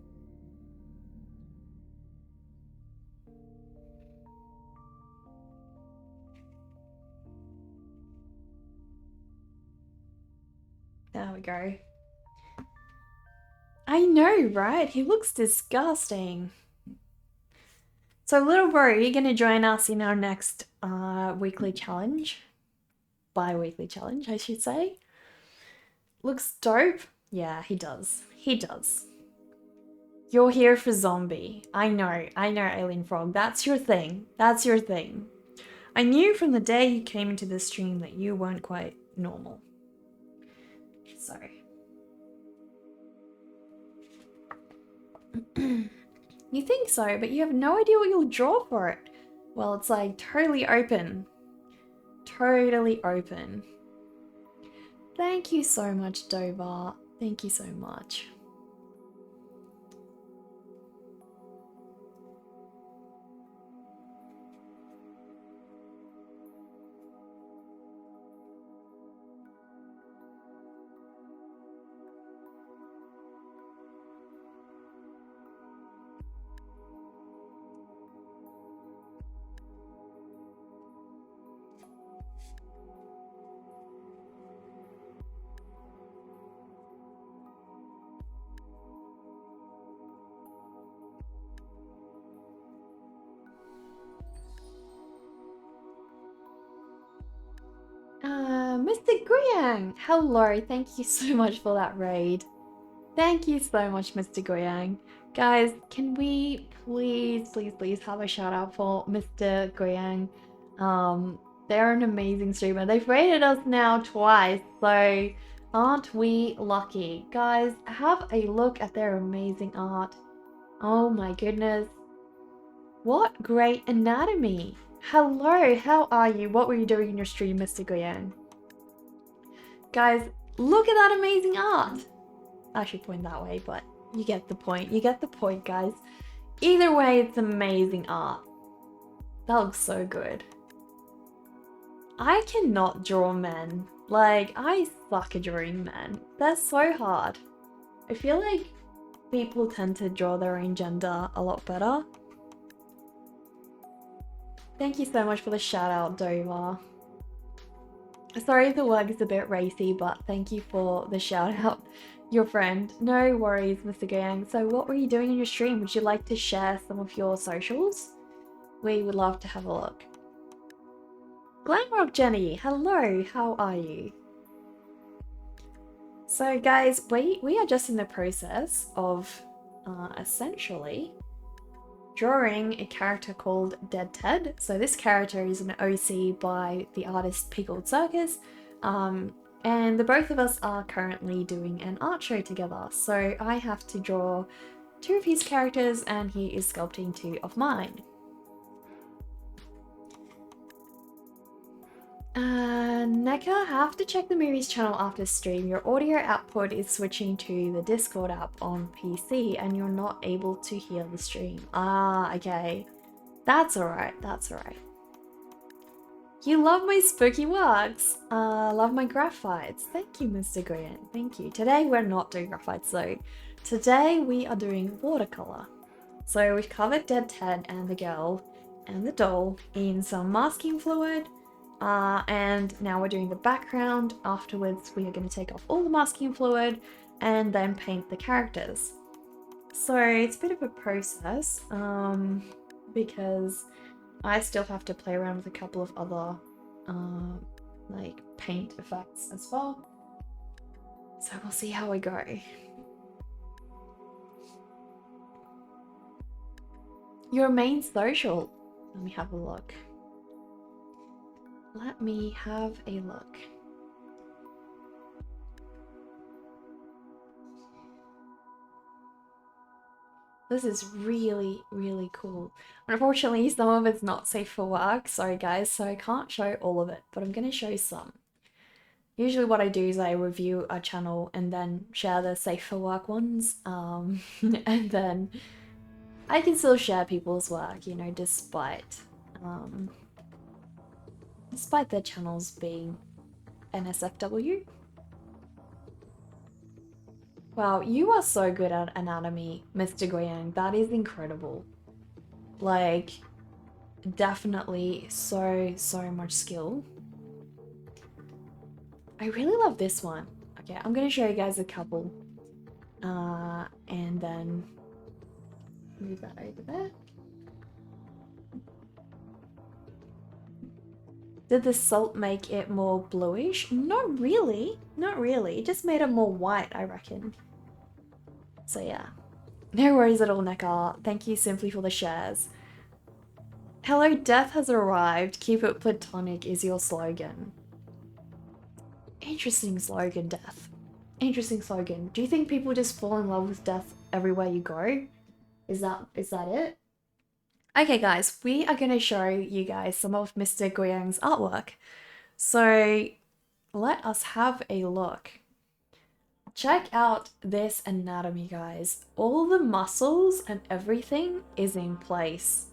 There we go. I know, right? He looks disgusting. So little bro, are you gonna join us in our next weekly challenge? Bi-weekly challenge, I should say. Looks dope. Yeah, he does. He does. You're here for zombie. I know, Alien Frog. That's your thing. That's your thing. I knew from the day you came into this stream that you weren't quite normal. Sorry. You think so, but you have no idea what you'll draw for it. Well, it's like totally open. Totally open. Thank you so much, Dover. Thank you so much. Mr. Goyang, hello, thank you so much for that raid. Thank you so much, Mr. Goyang. Guys, can we please have a shout out for Mr. Goyang? They're an amazing streamer. They've raided us now twice, so aren't we lucky? Guys, have a look at their amazing art. Oh my goodness. What great anatomy. Hello, how are you? What were you doing in your stream, Mr. Goyang? Guys, look at that amazing art. I should point that way, but you get the point. You get the point, guys. Either way, it's amazing art. That looks so good. I cannot draw men. Like, I suck at drawing men. They're so hard. I feel like people tend to draw their own gender a lot better. Thank you so much for the shout out, Dover. Sorry if the work is a bit racy, but thank you for the shout out, your friend. No worries, Mr. Gang. So what were you doing in your stream? Would you like to share some of your socials? We would love to have a look. Glamrock Jenny, hello, how are you? So guys, we are just in the process of essentially drawing a character called Dead Ted. So this character is an OC by the artist PickledCircus, and the both of us are currently doing an art show together. So I have to draw 2 of his characters and he is sculpting 2 of mine. Neka, have to check the movies channel after stream. Your audio output is switching to the Discord app on PC and you're not able to hear the stream. Ah, okay. That's alright, that's alright. You love my spooky works. Love my graphites. Thank you, Mr. Grant. Thank you. Today we're not doing graphites though. Today we are doing watercolor. So we've covered Dead Ted and the girl and the doll in some masking fluid. And now we're doing the background. Afterwards, we are going to take off all the masking fluid and then paint the characters. So it's a bit of a process because I still have to play around with a couple of other like paint effects as well. So we'll see how we go. Your main social. Let me have a look. Let me have a look. This is really, really cool. Unfortunately, some of it's not safe for work. Sorry guys, so I can't show all of it, but I'm gonna show some. Usually what I do is I review a channel and then share the safe for work ones. And then I can still share people's work, you know, despite their channels being NSFW. Wow, you are so good at anatomy, Mr. Guiyang. That is incredible. Like, definitely so much skill. I really love this one. Okay, I'm gonna show you guys a couple. And then move that over there. Did the salt make it more bluish? Not really. Not really. It just made it more white, I reckon. So yeah. No worries at all, Nekar. Thank you simply for the shares. Hello, death has arrived. Keep it platonic is your slogan. Interesting slogan, Death. Interesting slogan. Do you think people just fall in love with death everywhere you go? Is that it? Okay guys, we are going to show you guys some of Mr. Guiyang's artwork. So let us have a look. Check out this anatomy, guys. All the muscles and everything is in place.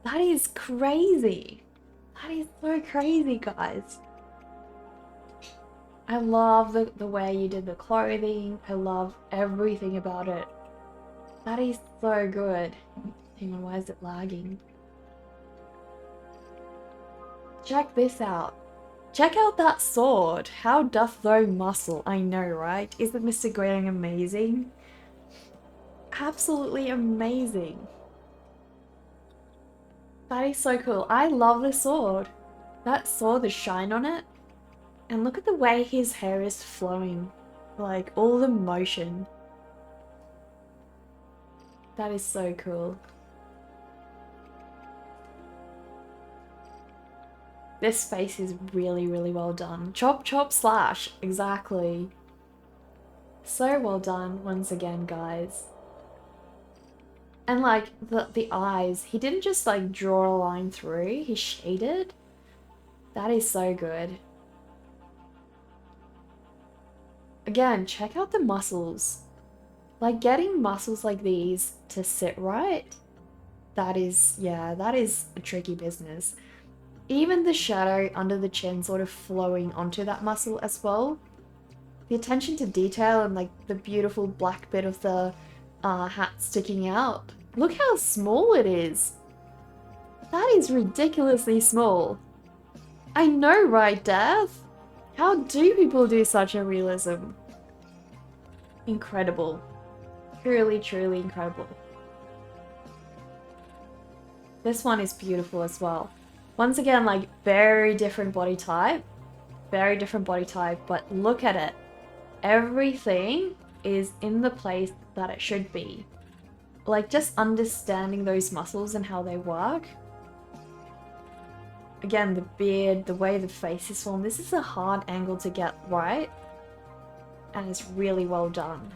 That is crazy. That is so crazy, guys. I love the way you did the clothing. I love everything about it. That is so good. Hang on, why is it lagging? Check this out. Check out that sword. How doth thou muscle? I know, right? Isn't Mr. Guiyang amazing? Absolutely amazing. That is so cool. I love the sword. That sword, the shine on it. And look at the way his hair is flowing. Like, all the motion. That is so cool. This face is really, really well done. Chop, chop, slash. Exactly. So well done once again, guys. And like, the eyes. He didn't just like draw a line through. He shaded. That is so good. Again, check out the muscles. Like, getting muscles like these to sit right, that is, yeah, that is a tricky business. Even the shadow under the chin sort of flowing onto that muscle as well. The attention to detail and like the beautiful black bit of the hat sticking out. Look how small it is. That is ridiculously small. I know, right, Death? How do people do such a realism? Incredible. Truly, truly incredible. This one is beautiful as well. Once again, like very different body type, but look at it. Everything is in the place that it should be. Like just understanding those muscles and how they work. Again, the beard, the way the face is formed. This is a hard angle to get right. And it's really well done.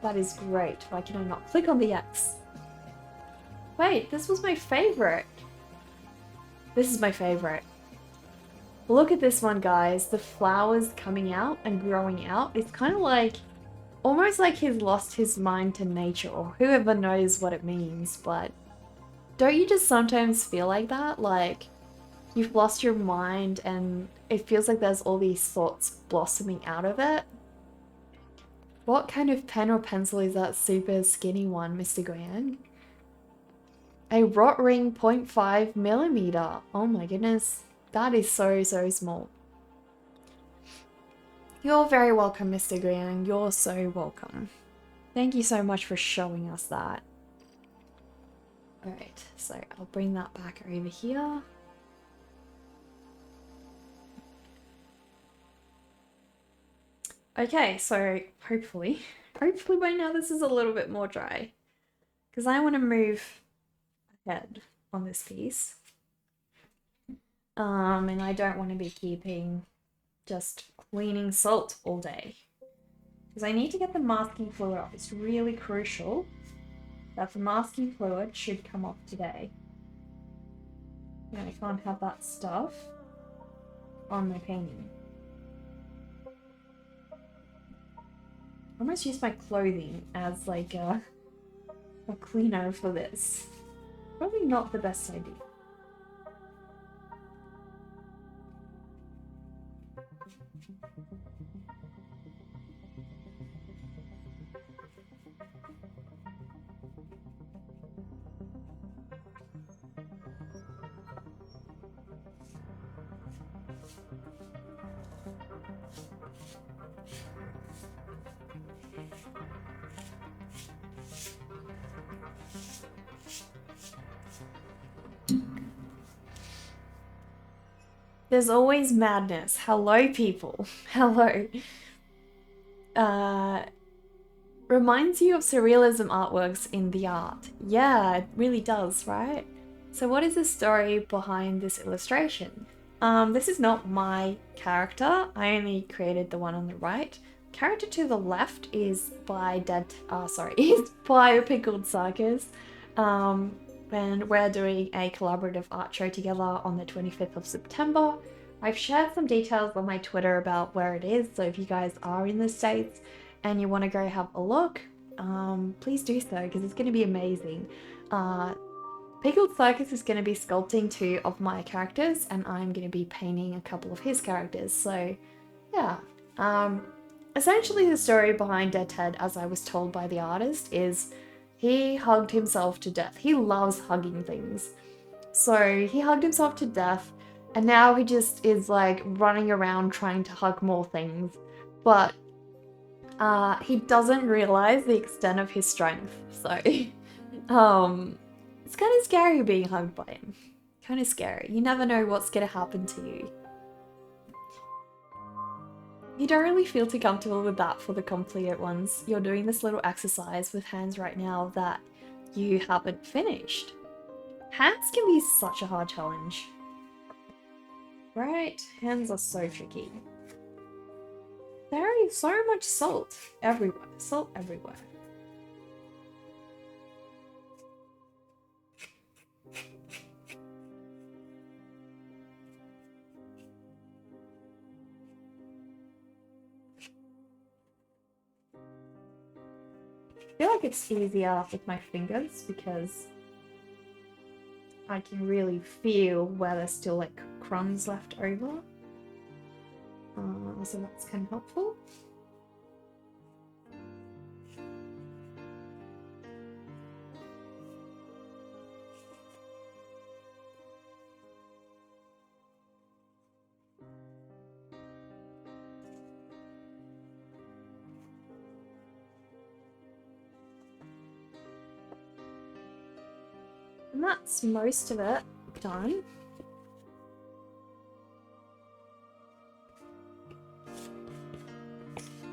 That is great. Why can I not click on the X? Wait, this was my favorite. This is my favorite. Look at this one, guys. The flowers coming out and growing out. It's kind of like, almost like he's lost his mind to nature, or whoever knows what it means, but don't you just sometimes feel like that? Like, you've lost your mind and it feels like there's all these thoughts blossoming out of it. What kind of pen or pencil is that super skinny one, Mr. Guyan? A rot ring 0.5 millimeter. Oh my goodness. That is so small. You're very welcome, Mr. Guyan. You're so welcome. Thank you so much for showing us that. Alright, so I'll bring that back over here. Okay, so hopefully by now this is a little bit more dry. Because I want to move ahead on this piece. And I don't want to be keeping just cleaning salt all day. Because I need to get the masking fluid off. It's really crucial that the masking fluid should come off today. And I can't have that stuff on my painting. I almost use my clothing as like a cleaner for this. Probably not the best idea. There's always madness. Hello, people. Hello. Reminds you of surrealism artworks in the art. Yeah, it really does, right? So what is the story behind this illustration? This is not my character. I only created the one on the right. Character to the left is by is by PickledCircus. And we're doing a collaborative art show together on the 25th of September. I've shared some details on my Twitter about where it is, so if you guys are in the States and you want to go have a look, please do so, because it's going to be amazing. PickledCircus is going to be sculpting 2 of my characters, and I'm going to be painting a couple of his characters, so yeah. Essentially the story behind Dead Ted, as I was told by the artist, is he hugged himself to death. He loves hugging things. So he hugged himself to death, and now he just is like running around trying to hug more things. But he doesn't realize the extent of his strength. So it's kind of scary being hugged by him. Kind of scary. You never know what's going to happen to you. You don't really feel too comfortable with that for the completed ones. You're doing this little exercise with hands right now that you haven't finished. Hands can be such a hard challenge. Right? Hands are so tricky. There is so much salt everywhere. Salt everywhere. I feel like it's easier with my fingers because I can really feel where there's still like crumbs left over. So that's kind of helpful. And that's most of it. done.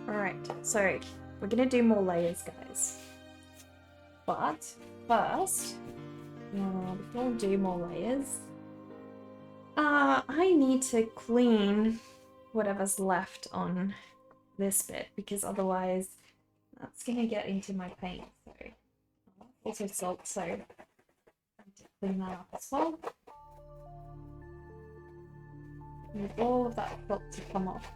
Alright, so we're gonna do more layers, guys. But first, before we do more layers, I need to clean whatever's left on this bit, because otherwise that's gonna get into my paint. So also salt, so I need to clean that up as well. Need all of that salt to come off.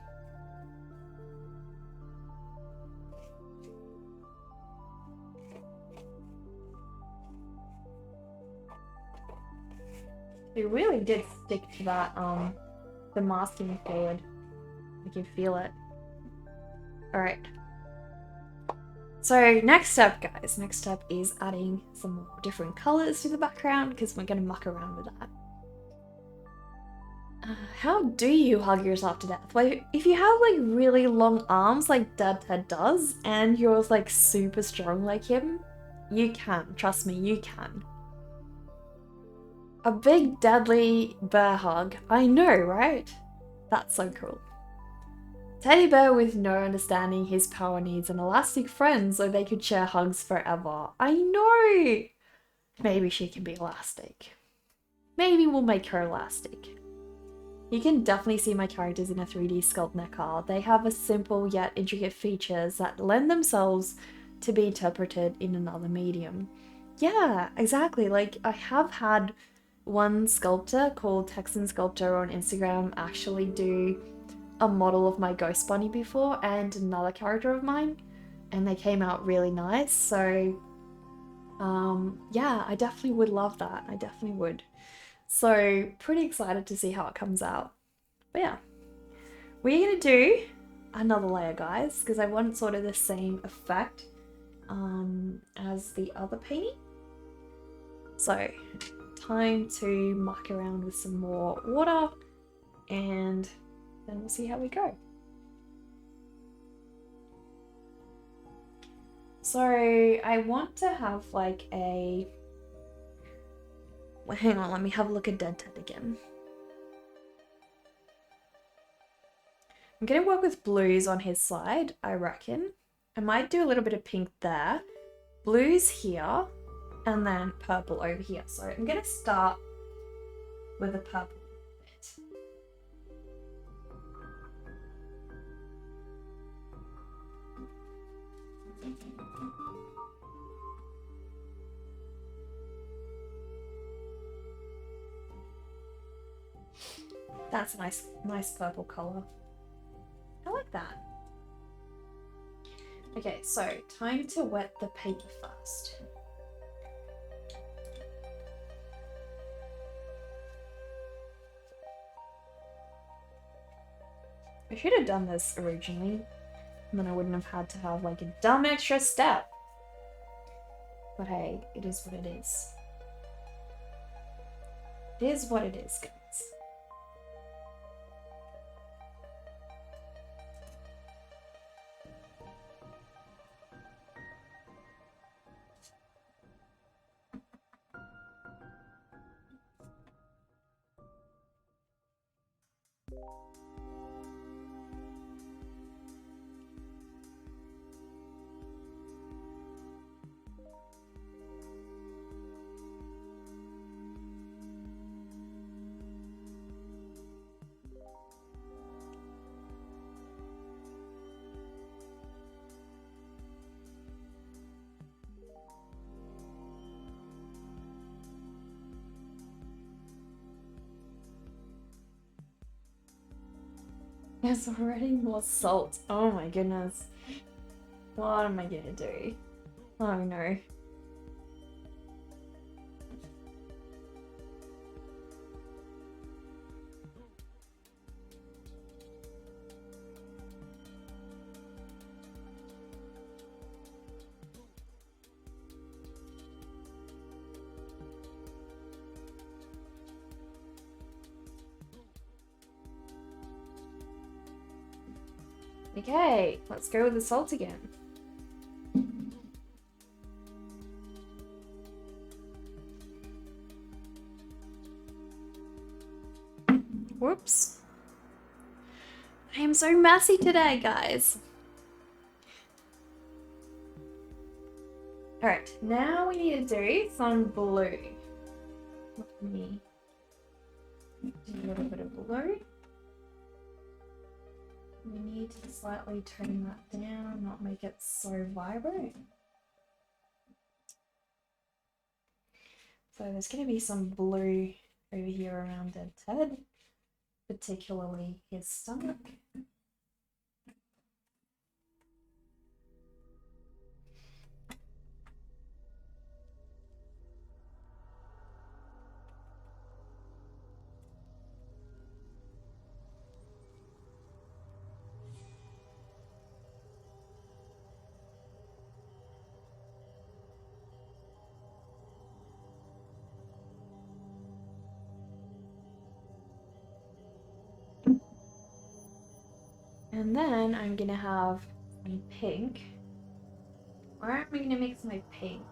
It really did stick to that, the masking fluid. I can feel it. Alright. So next step, guys. Next step is adding some more different colours to the background, because we're going to muck around with that. How do you hug yourself to death? Like, if you have like really long arms like Dead Ted does, and you're like super strong like him, you can. Trust me, you can. A big deadly bear hug. I know, right? That's so cool. Teddy bear with no understanding his power needs an elastic friend so they could share hugs forever. I know! Maybe she can be elastic. Maybe we'll make her elastic. You can definitely see my characters in a 3D sculpt NECA. They have a simple yet intricate features that lend themselves to be interpreted in another medium. Yeah, exactly. Like, I have had one sculptor called Texan Sculptor on Instagram actually do a model of my ghost bunny before, and another character of mine, and they came out really nice. So yeah, I definitely would love that. I definitely would. So pretty excited to see how it comes out. But yeah, we're gonna do another layer, guys, because I want sort of the same effect as the other painting. So time to muck around with some more water, and then we'll see how we go. So I want to have like a... Well, hang on, let me have a look at Dead Ted again. I'm gonna work with blues on his side, I reckon. I might do a little bit of pink there, blues here, and then purple over here. So I'm gonna start with a purple bit. That's a nice purple colour. I like that. Okay, so time to wet the paper first. I should have done this originally, and then I wouldn't have had to have like a dumb extra step. But hey, it is what it is. It is what it is, guys. There's already more salt. Oh my goodness. What am I gonna do? Oh no. Okay, let's go with the salt again. Oops. I am so messy today, guys. Alright, now we need to do some blue. Let me do a little bit of blue. We need to slightly tone that down, not make it so vibrant. So there's going to be some blue over here around Dead's head, particularly his stomach. And then I'm gonna have some pink. Where am I gonna mix my pink?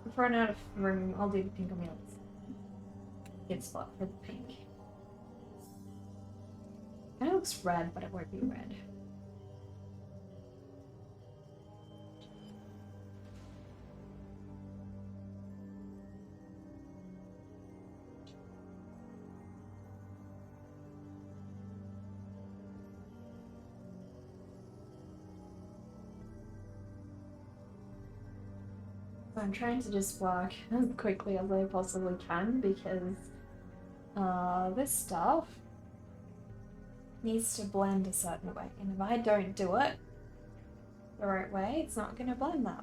If I run out of room, I'll do the pink on the other side. Good spot for the pink. It looks red, but it won't be red. So I'm trying to just work as quickly as I possibly can because this stuff needs to blend a certain way, and if I don't do it the right way, it's not going to blend that way.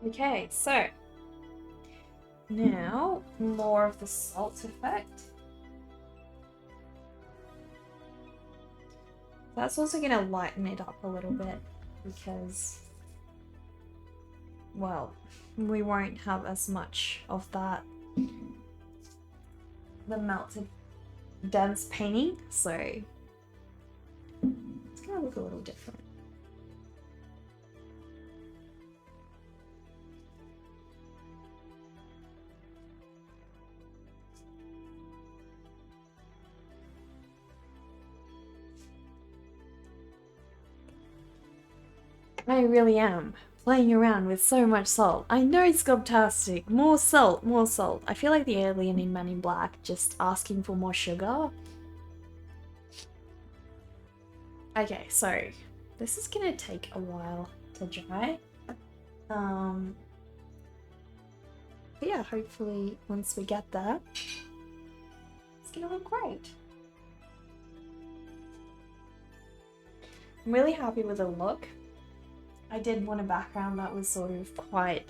Okay, so now more of the salt effect. That's also going to lighten it up a little bit because, well, we won't have as much of that, the melted dense painting, so it's going to look a little different. I really am playing around with so much salt. I know, Sculptastic. More salt, more salt. I feel like the alien in Men in Black, just asking for more sugar. Okay, so this is gonna take a while to dry. But yeah, hopefully once we get there, it's gonna look great. I'm really happy with the look. I did want a background that was sort of quite,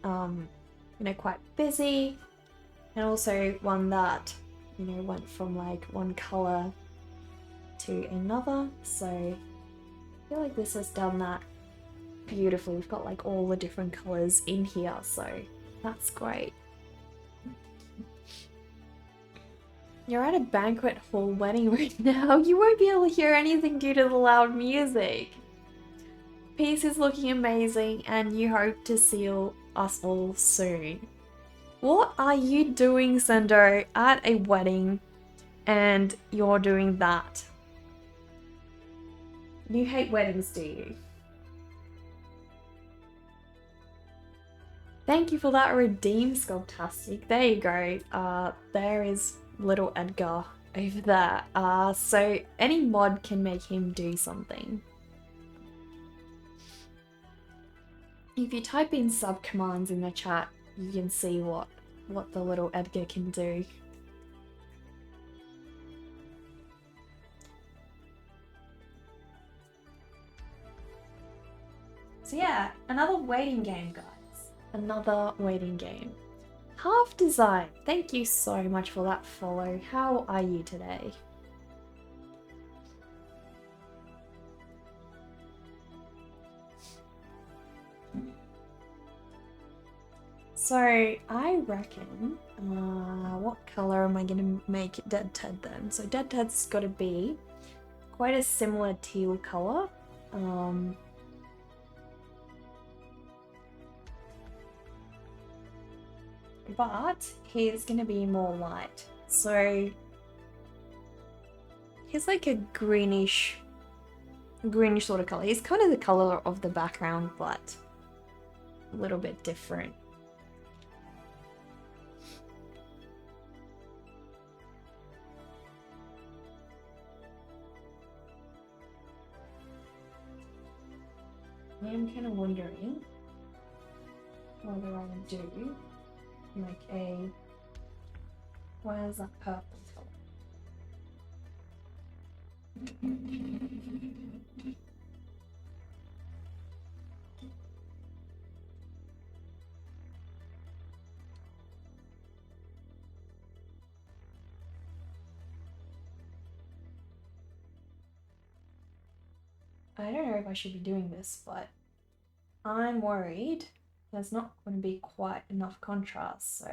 you know, quite busy, and also one that, you know, went from like one color to another. So I feel like this has done that beautifully. We've got like all the different colors in here, so that's great. You're at a banquet hall wedding right now. You won't be able to hear anything due to the loud music. Piece is looking amazing and you hope to see us all soon. What are you doing, Sendo, at a wedding and you're doing that? You hate weddings, do you? Thank you for that redeem, Sculptastic. There you go. There is little Edgar over there. So any mod can make him do something. If you type in sub commands in the chat, you can see what the little Edgar can do. So yeah, another waiting game, guys. Another waiting game. Half Design, thank you so much for that follow. How are you today? So I reckon, what color am I gonna make Dead Ted then? So Dead Ted's got to be quite a similar teal color. But he's gonna be more light. So he's like a greenish sort of color. He's kind of the color of the background, but a little bit different. I am kind of wondering whether I would do like a, where's that purple color? I don't know if I should be doing this, but I'm worried there's not going to be quite enough contrast, so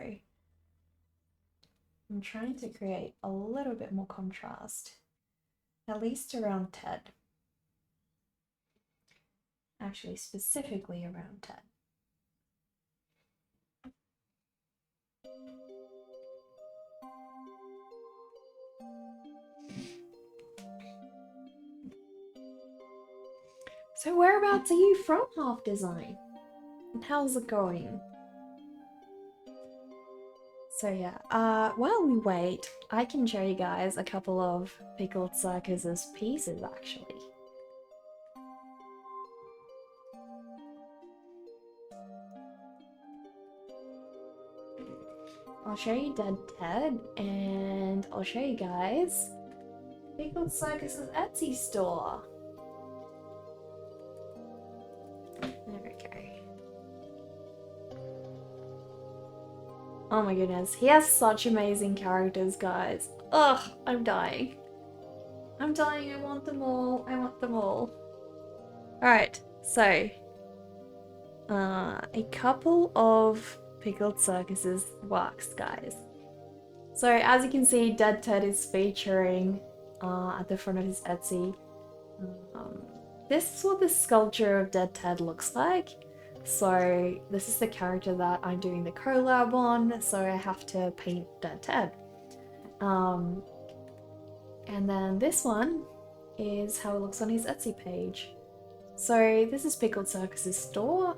I'm trying to create a little bit more contrast, at least around Ted. Actually, specifically around Ted. So whereabouts are you from, Half Design? And how's it going? So yeah, while we wait, I can show you guys a couple of PickledCircus's pieces actually. I'll show you Dead Ted, and I'll show you guys PickledCircus's Etsy store. There we go. Oh my goodness, he has such amazing characters, guys. Ugh, I'm dying. I'm dying, I want them all. I want them all. Alright, so a couple of PickledCircus's works, guys. So as you can see, Dead Ted is featuring at the front of his Etsy. This is what the sculpture of Dead Ted looks like. So this is the character that I'm doing the collab on, so I have to paint Dead Ted. And then this one is how it looks on his Etsy page. So this is PickledCircus's store.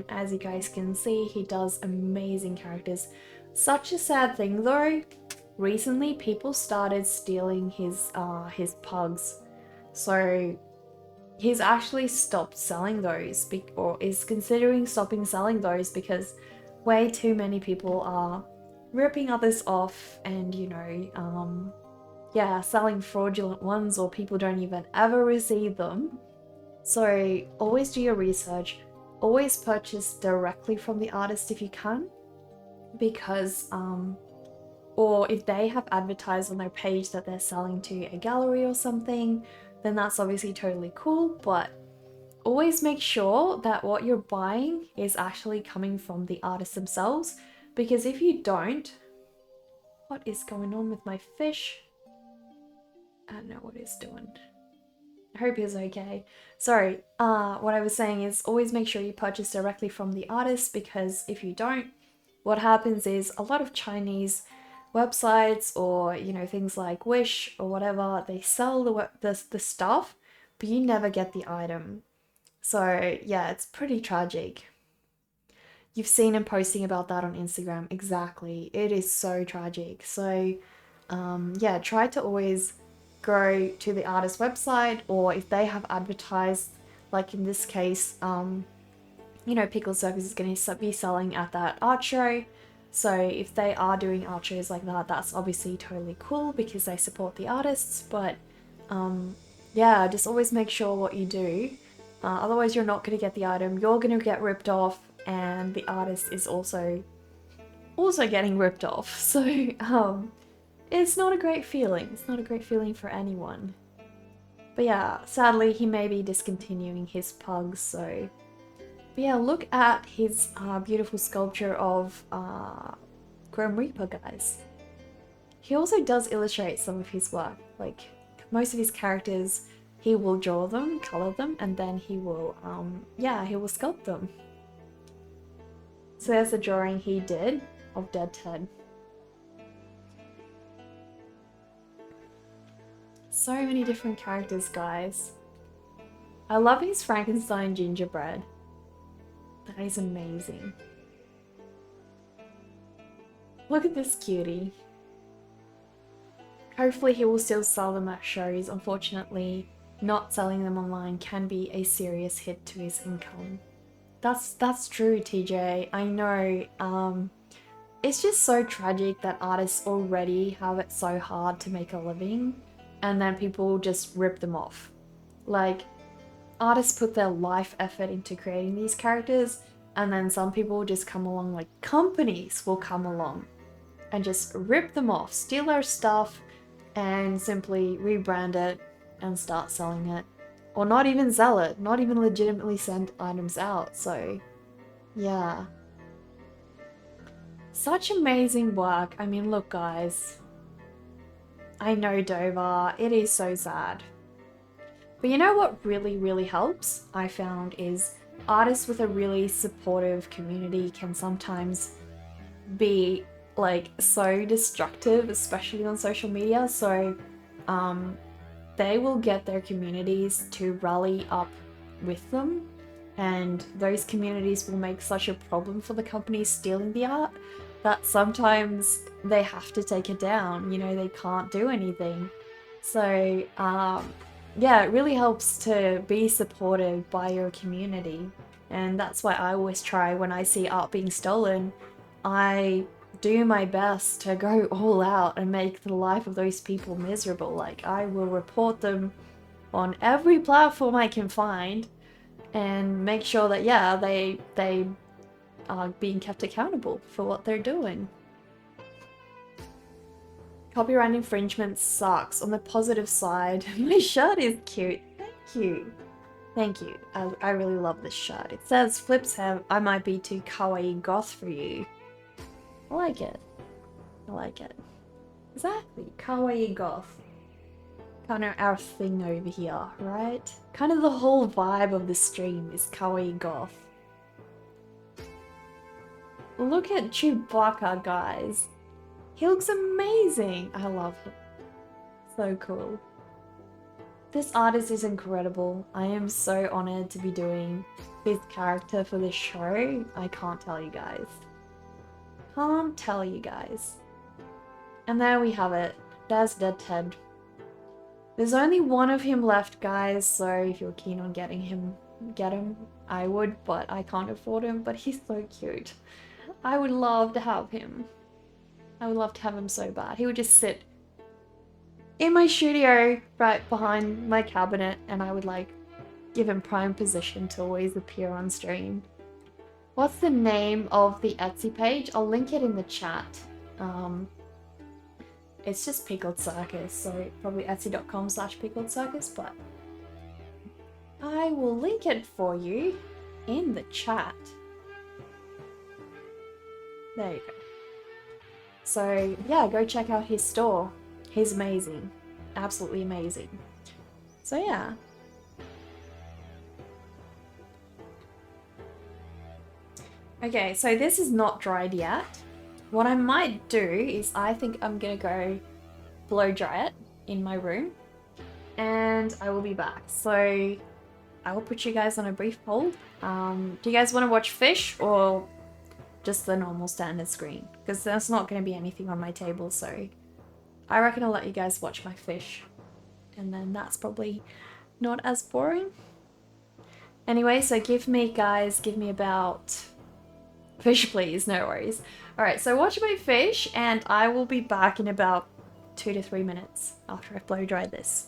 As you guys can see, he does amazing characters. Such a sad thing though, recently people started stealing his pugs. So he's actually stopped selling those, or is considering stopping selling those, because way too many people are ripping others off and, you know, yeah, selling fraudulent ones, or people don't even ever receive them. So always do your research, always purchase directly from the artist if you can, because or if they have advertised on their page that they're selling to a gallery or something, then that's obviously totally cool, but always make sure that what you're buying is actually coming from the artists themselves, because if you don't, What is going on with my fish? I don't know what he's doing. I hope he's okay. Sorry, what I was saying is always make sure you purchase directly from the artist, because if you don't, what happens is a lot of Chinese websites or, you know, things like Wish or whatever, they sell the stuff, but you never get the item. So yeah, it's pretty tragic. You've seen him posting about that on Instagram. Exactly. It is so tragic. So yeah, try to always go to the artist website, or if they have advertised, like in this case, you know, PickledCircus is going to be selling at that art show. So if they are doing art shows like that, that's obviously totally cool because they support the artists. But yeah, just always make sure what you do. Otherwise you're not going to get the item, you're going to get ripped off, and the artist is also getting ripped off. So it's not a great feeling. It's not a great feeling for anyone. But yeah, sadly he may be discontinuing his pugs, so... But yeah, look at his beautiful sculpture of Grim Reaper, guys. He also does illustrate some of his work. Like, most of his characters, he will draw them, color them, and then he will, yeah, he will sculpt them. So there's the drawing he did of Dead Ted. So many different characters, guys. I love his Frankenstein gingerbread. That is amazing. Look at this cutie. Hopefully he will still sell them at shows. Unfortunately, not selling them online can be a serious hit to his income. That's true, TJ. I know. It's just so tragic that artists already have it so hard to make a living, and then people just rip them off. Like, artists put their life effort into creating these characters, and then some people just come along, like companies will come along and just rip them off, steal their stuff, and simply rebrand it and start selling it. Or not even sell it, not even legitimately send items out. So yeah, such amazing work. I mean, look guys, I know Dover, it is so sad. But you know what really helps, I found, is artists with a really supportive community can sometimes be like so destructive, especially on social media. So they will get their communities to rally up with them, and those communities will make such a problem for the companies stealing the art that sometimes they have to take it down. You know, they can't do anything. So yeah, it really helps to be supported by your community, and that's why I always try, when I see art being stolen, I do my best to go all out and make the life of those people miserable. Like, I will report them on every platform I can find and make sure that, yeah, they are being kept accountable for what they're doing. Copyright infringement sucks. On the positive side, my shirt is cute. Thank you. Thank you. I really love this shirt. It says, Flips have, I might be too kawaii goth for you. I like it. I like it. Exactly. Kawaii goth. Kind of our thing over here, right? Kind of the whole vibe of the stream is kawaii goth. Look at Chewbacca, guys. He looks amazing. I love him. So cool. This artist is incredible. I am so honored to be doing this character for this show. I can't tell you guys. Can't tell you guys. And there we have it. There's Dead Ted. There's only one of him left, guys, so if you're keen on getting him, get him. I would, but I can't afford him, but he's so cute. I would love to have him. I would love to have him so bad. He would just sit in my studio right behind my cabinet, and I would like give him prime position to always appear on stream. What's the name of the Etsy page? I'll link it in the chat. It's just PickledCircus, so probably etsy.com/PickledCircus, but I will link it for you in the chat. There you go. So yeah, go check out his store. He's amazing. Absolutely amazing. So yeah. Okay, so this is not dried yet. What I might do is I think I'm gonna go blow dry it in my room and I will be back. So I will put you guys on a brief hold. Do you guys want to watch fish or just the normal standard screen? Because there's not going to be anything on my table, so I reckon I'll let you guys watch my fish. And then that's probably not as boring. Anyway, so give me about... Fish, please, no worries. Alright, so watch my fish, and I will be back in about 2 to 3 minutes after I've blow dried this.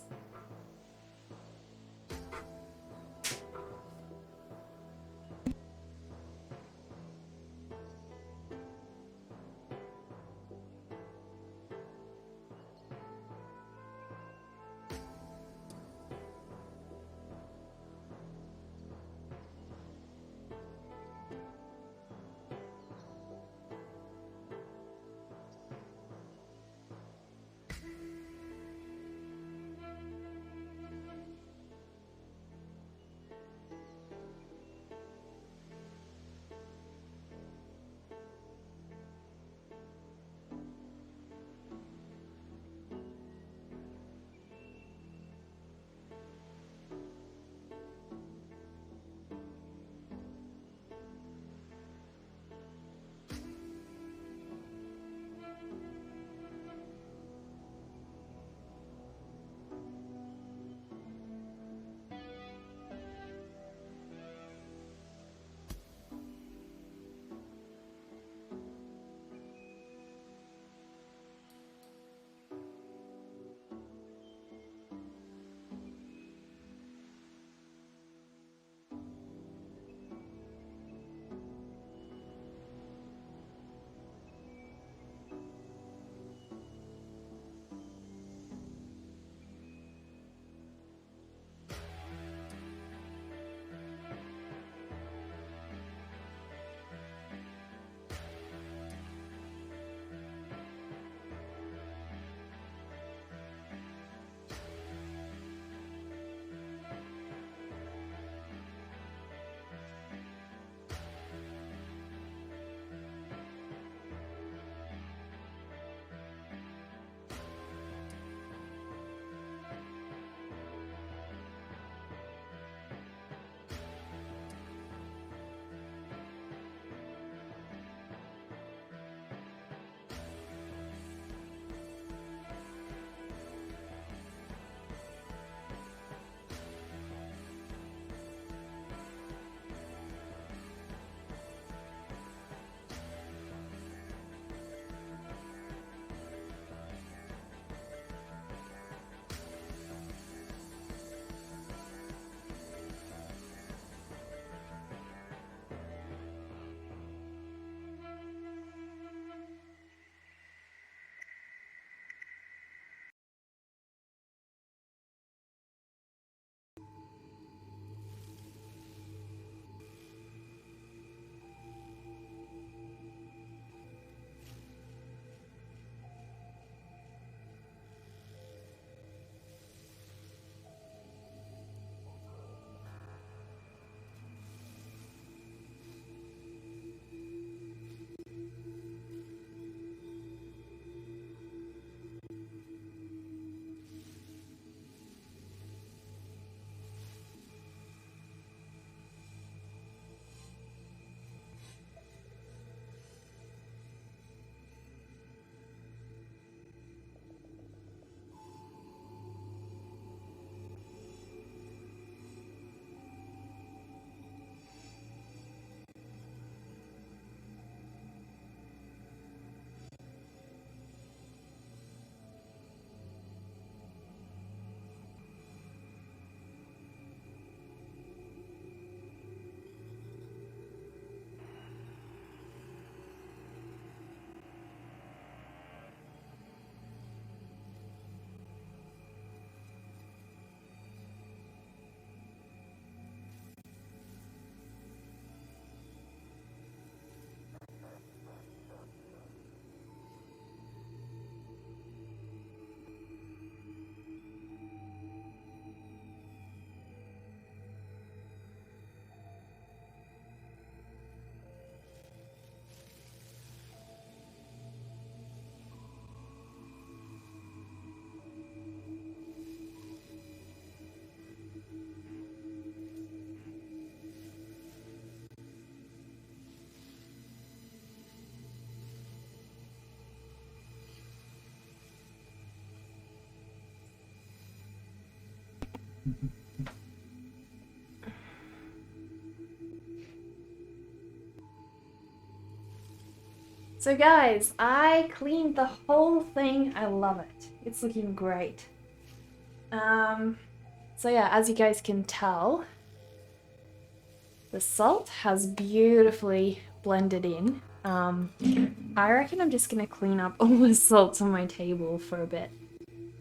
So guys, I cleaned the whole thing. I love it. It's looking great. So yeah, as you guys can tell, the salt has beautifully blended in. I reckon I'm just gonna clean up all the salt on my table for a bit,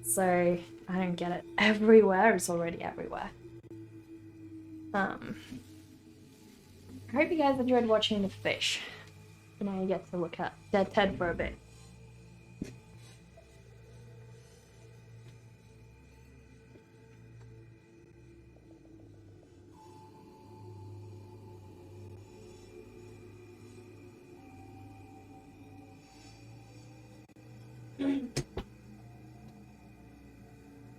so I don't get it everywhere. It's already everywhere. I hope you guys enjoyed watching the fish. And now you get to look at Dead Ted for a bit.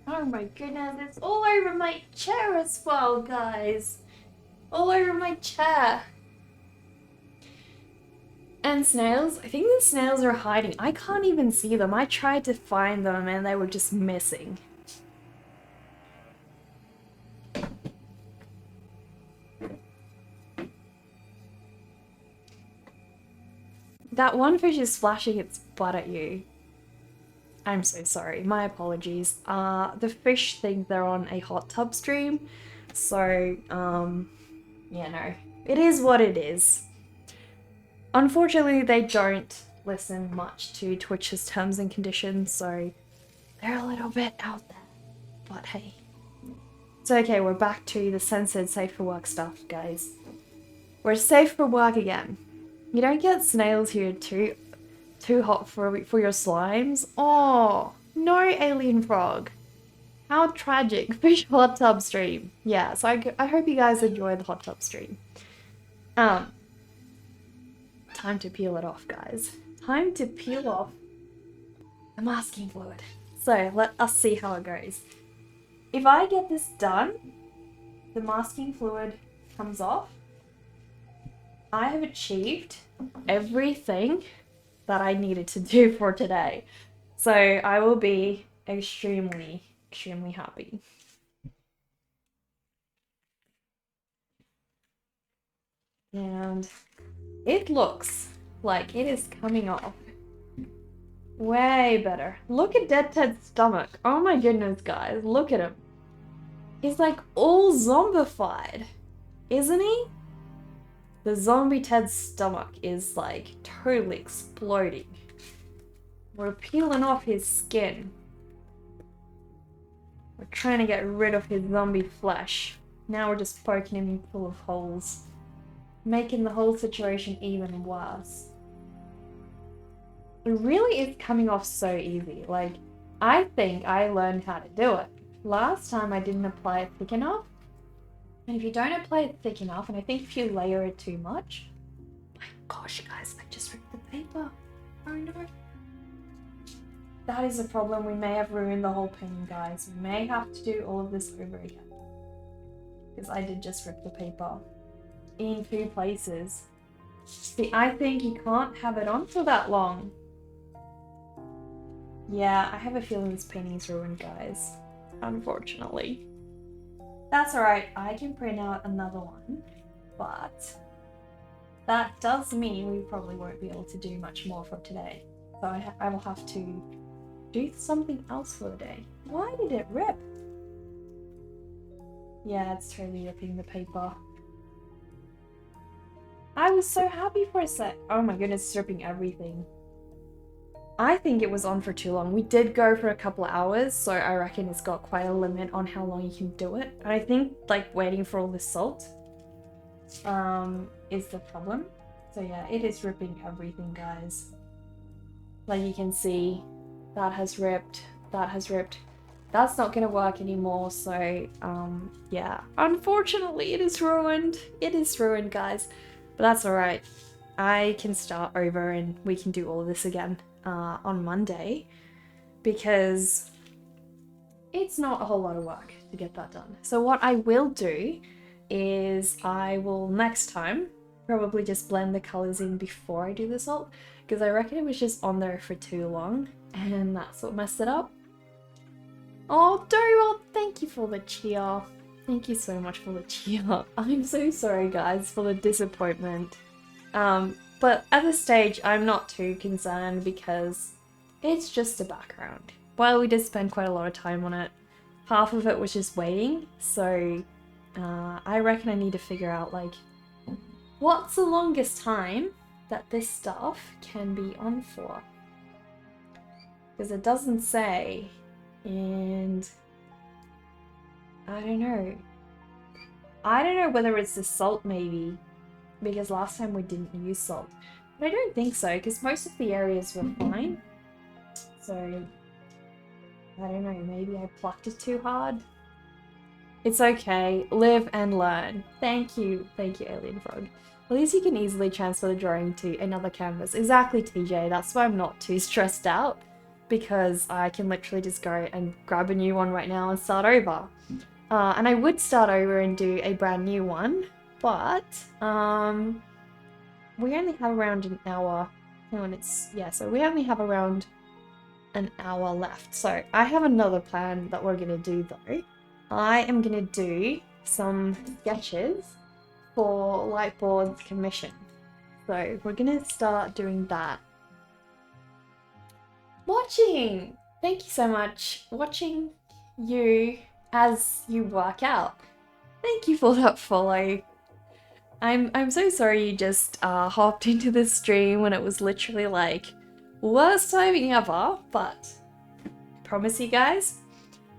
Oh my goodness, it's all over my chair as well, guys. All over my chair. And snails, I think the snails are hiding. I can't even see them. I tried to find them and they were just missing. That one fish is flashing its butt at you. I'm so sorry, my apologies. The fish think they're on a hot tub stream, so, yeah, no. It is what it is. Unfortunately, they don't listen much to Twitch's terms and conditions, so they're a little bit out there. But hey. So okay, we're back to the censored safe for work stuff, guys. We're safe for work again. You don't get snails here too hot for your slimes. Oh, no alien frog. How tragic. Fish hot tub stream. Yeah, so I hope you guys enjoy the hot tub stream. Time to peel it off, guys. Time to peel off the masking fluid. So let us see how it goes. If I get this done, the masking fluid comes off, I have achieved everything that I needed to do for today. So I will be extremely, extremely happy. And it looks like it is coming off way better. Look at Dead Ted's stomach. Oh my goodness, guys, look at him. He's like all zombified, isn't he? The zombie Ted's stomach is like totally exploding. We're peeling off his skin. We're trying to get rid of his zombie flesh. Now we're just poking him full of holes, making the whole situation even worse. It really is coming off so easy. Like, I think I learned how to do it. Last time I didn't apply it thick enough. And if you don't apply it thick enough, and I think if you layer it too much, my gosh, guys, I just ripped the paper. Oh no. That is a problem. We may have ruined the whole painting, guys. We may have to do all of this over again. Because I did just rip the paper in 2 places. See, I think you can't have it on for that long. Yeah, I have a feeling this painting's ruined, guys. Unfortunately. That's alright, I can print out another one, but that does mean we probably won't be able to do much more for today. So I will have to do something else for the day. Why did it rip? Yeah, it's totally ripping the paper. I was so happy for a sec. Oh my goodness, it's ripping everything. I think it was on for too long. We did go for a couple of hours, so I reckon it's got quite a limit on how long you can do it. And I think like waiting for all this salt is the problem. So yeah, it is ripping everything, guys. Like you can see, that has ripped, that has ripped. That's not gonna work anymore, so yeah. Unfortunately, it is ruined. It is ruined, guys. But that's alright. I can start over and we can do all of this again on Monday, because it's not a whole lot of work to get that done. So what I will do is I will next time probably just blend the colors in before I do the salt, because I reckon it was just on there for too long and that's what messed it up. Oh, Dory, well, thank you for the cheer. Thank you so much for the cheer. I'm so sorry, guys, for the disappointment. But at this stage, I'm not too concerned because it's just a background. While we did spend quite a lot of time on it, half of it was just waiting, so I reckon I need to figure out, like, what's the longest time that this stuff can be on for? Because it doesn't say, and I don't know. I don't know whether it's the salt, maybe, because last time we didn't use salt. But I don't think so, because most of the areas were fine. So, I don't know, maybe I plucked it too hard? It's okay, live and learn. Thank you, Alien Frog. At least you can easily transfer the drawing to another canvas. Exactly, TJ, that's why I'm not too stressed out, because I can literally just go and grab a new one right now and start over. And I would start over and do a brand new one, but we only have around an hour. Hang on, so we only have around an hour left. So I have another plan that we're gonna do though. I am gonna do some sketches for Lightboard's commission. So we're gonna start doing that. Watching! Thank you so much. Watching you as you work out. Thank you for that follow. I'm so sorry you just hopped into the stream when it was literally like worst timing ever, but I promise you guys,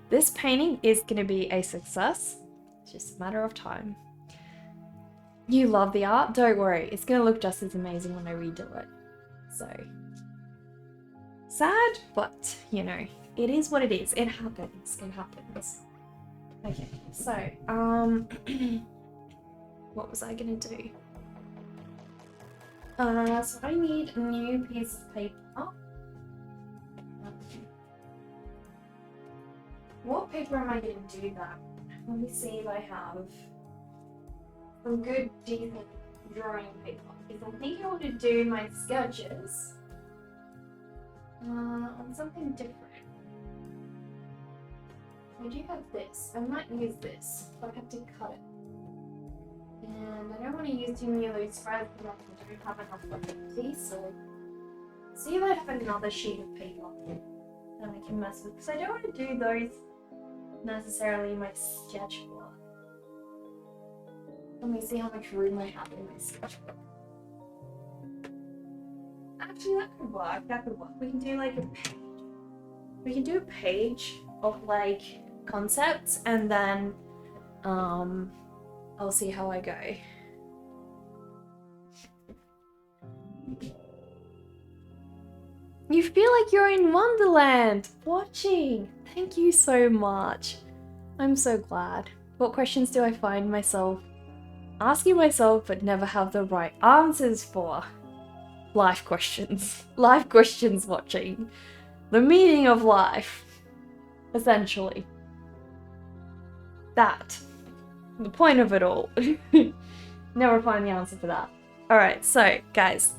this painting is going to be a success. It's just a matter of time. You love the art? Don't worry, it's going to look just as amazing when I redo it. So, sad, but you know, it is what it is. It happens. It happens. Okay, so, what was I going to do? So I need a new piece of paper. What paper am I going to do that? Let me see if I have some good, decent drawing paper. Because I think I want to do my sketches on something different. I do have this. I might use this, but I have to cut it. And I don't want to use too many loose threads because I don't have enough of these, so see if I have another sheet of paper that I can mess with. Because I don't want to do those necessarily in my sketchbook. Let me see how much room I have in my sketchbook. Actually, that could work. We can do like a page. We can do a page of like concepts and then I'll see how I go. You feel like you're in Wonderland watching. Thank you so much. I'm so glad. What questions do I find myself asking myself but never have the right answers for? Life questions. Life questions watching. The meaning of life. Essentially. That. The point of it all. Never find the answer for that. Alright, so guys,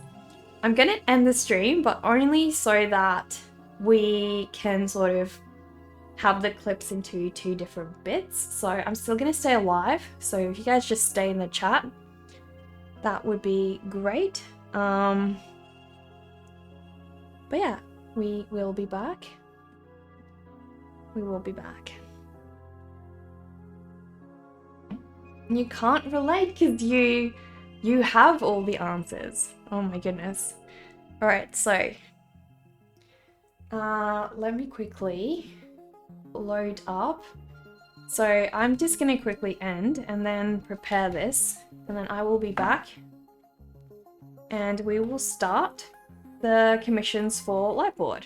I'm gonna end the stream, but only so that we can sort of have the clips into two different bits. So I'm still gonna stay alive, so if you guys just stay in the chat, that would be great. But yeah, we will be back. We will be back. You can't relate because you have all the answers. Oh my goodness. Alright, so let me quickly load up. So I'm just gonna quickly end and then prepare this, and then I will be back and we will start the commissions for Lightboard.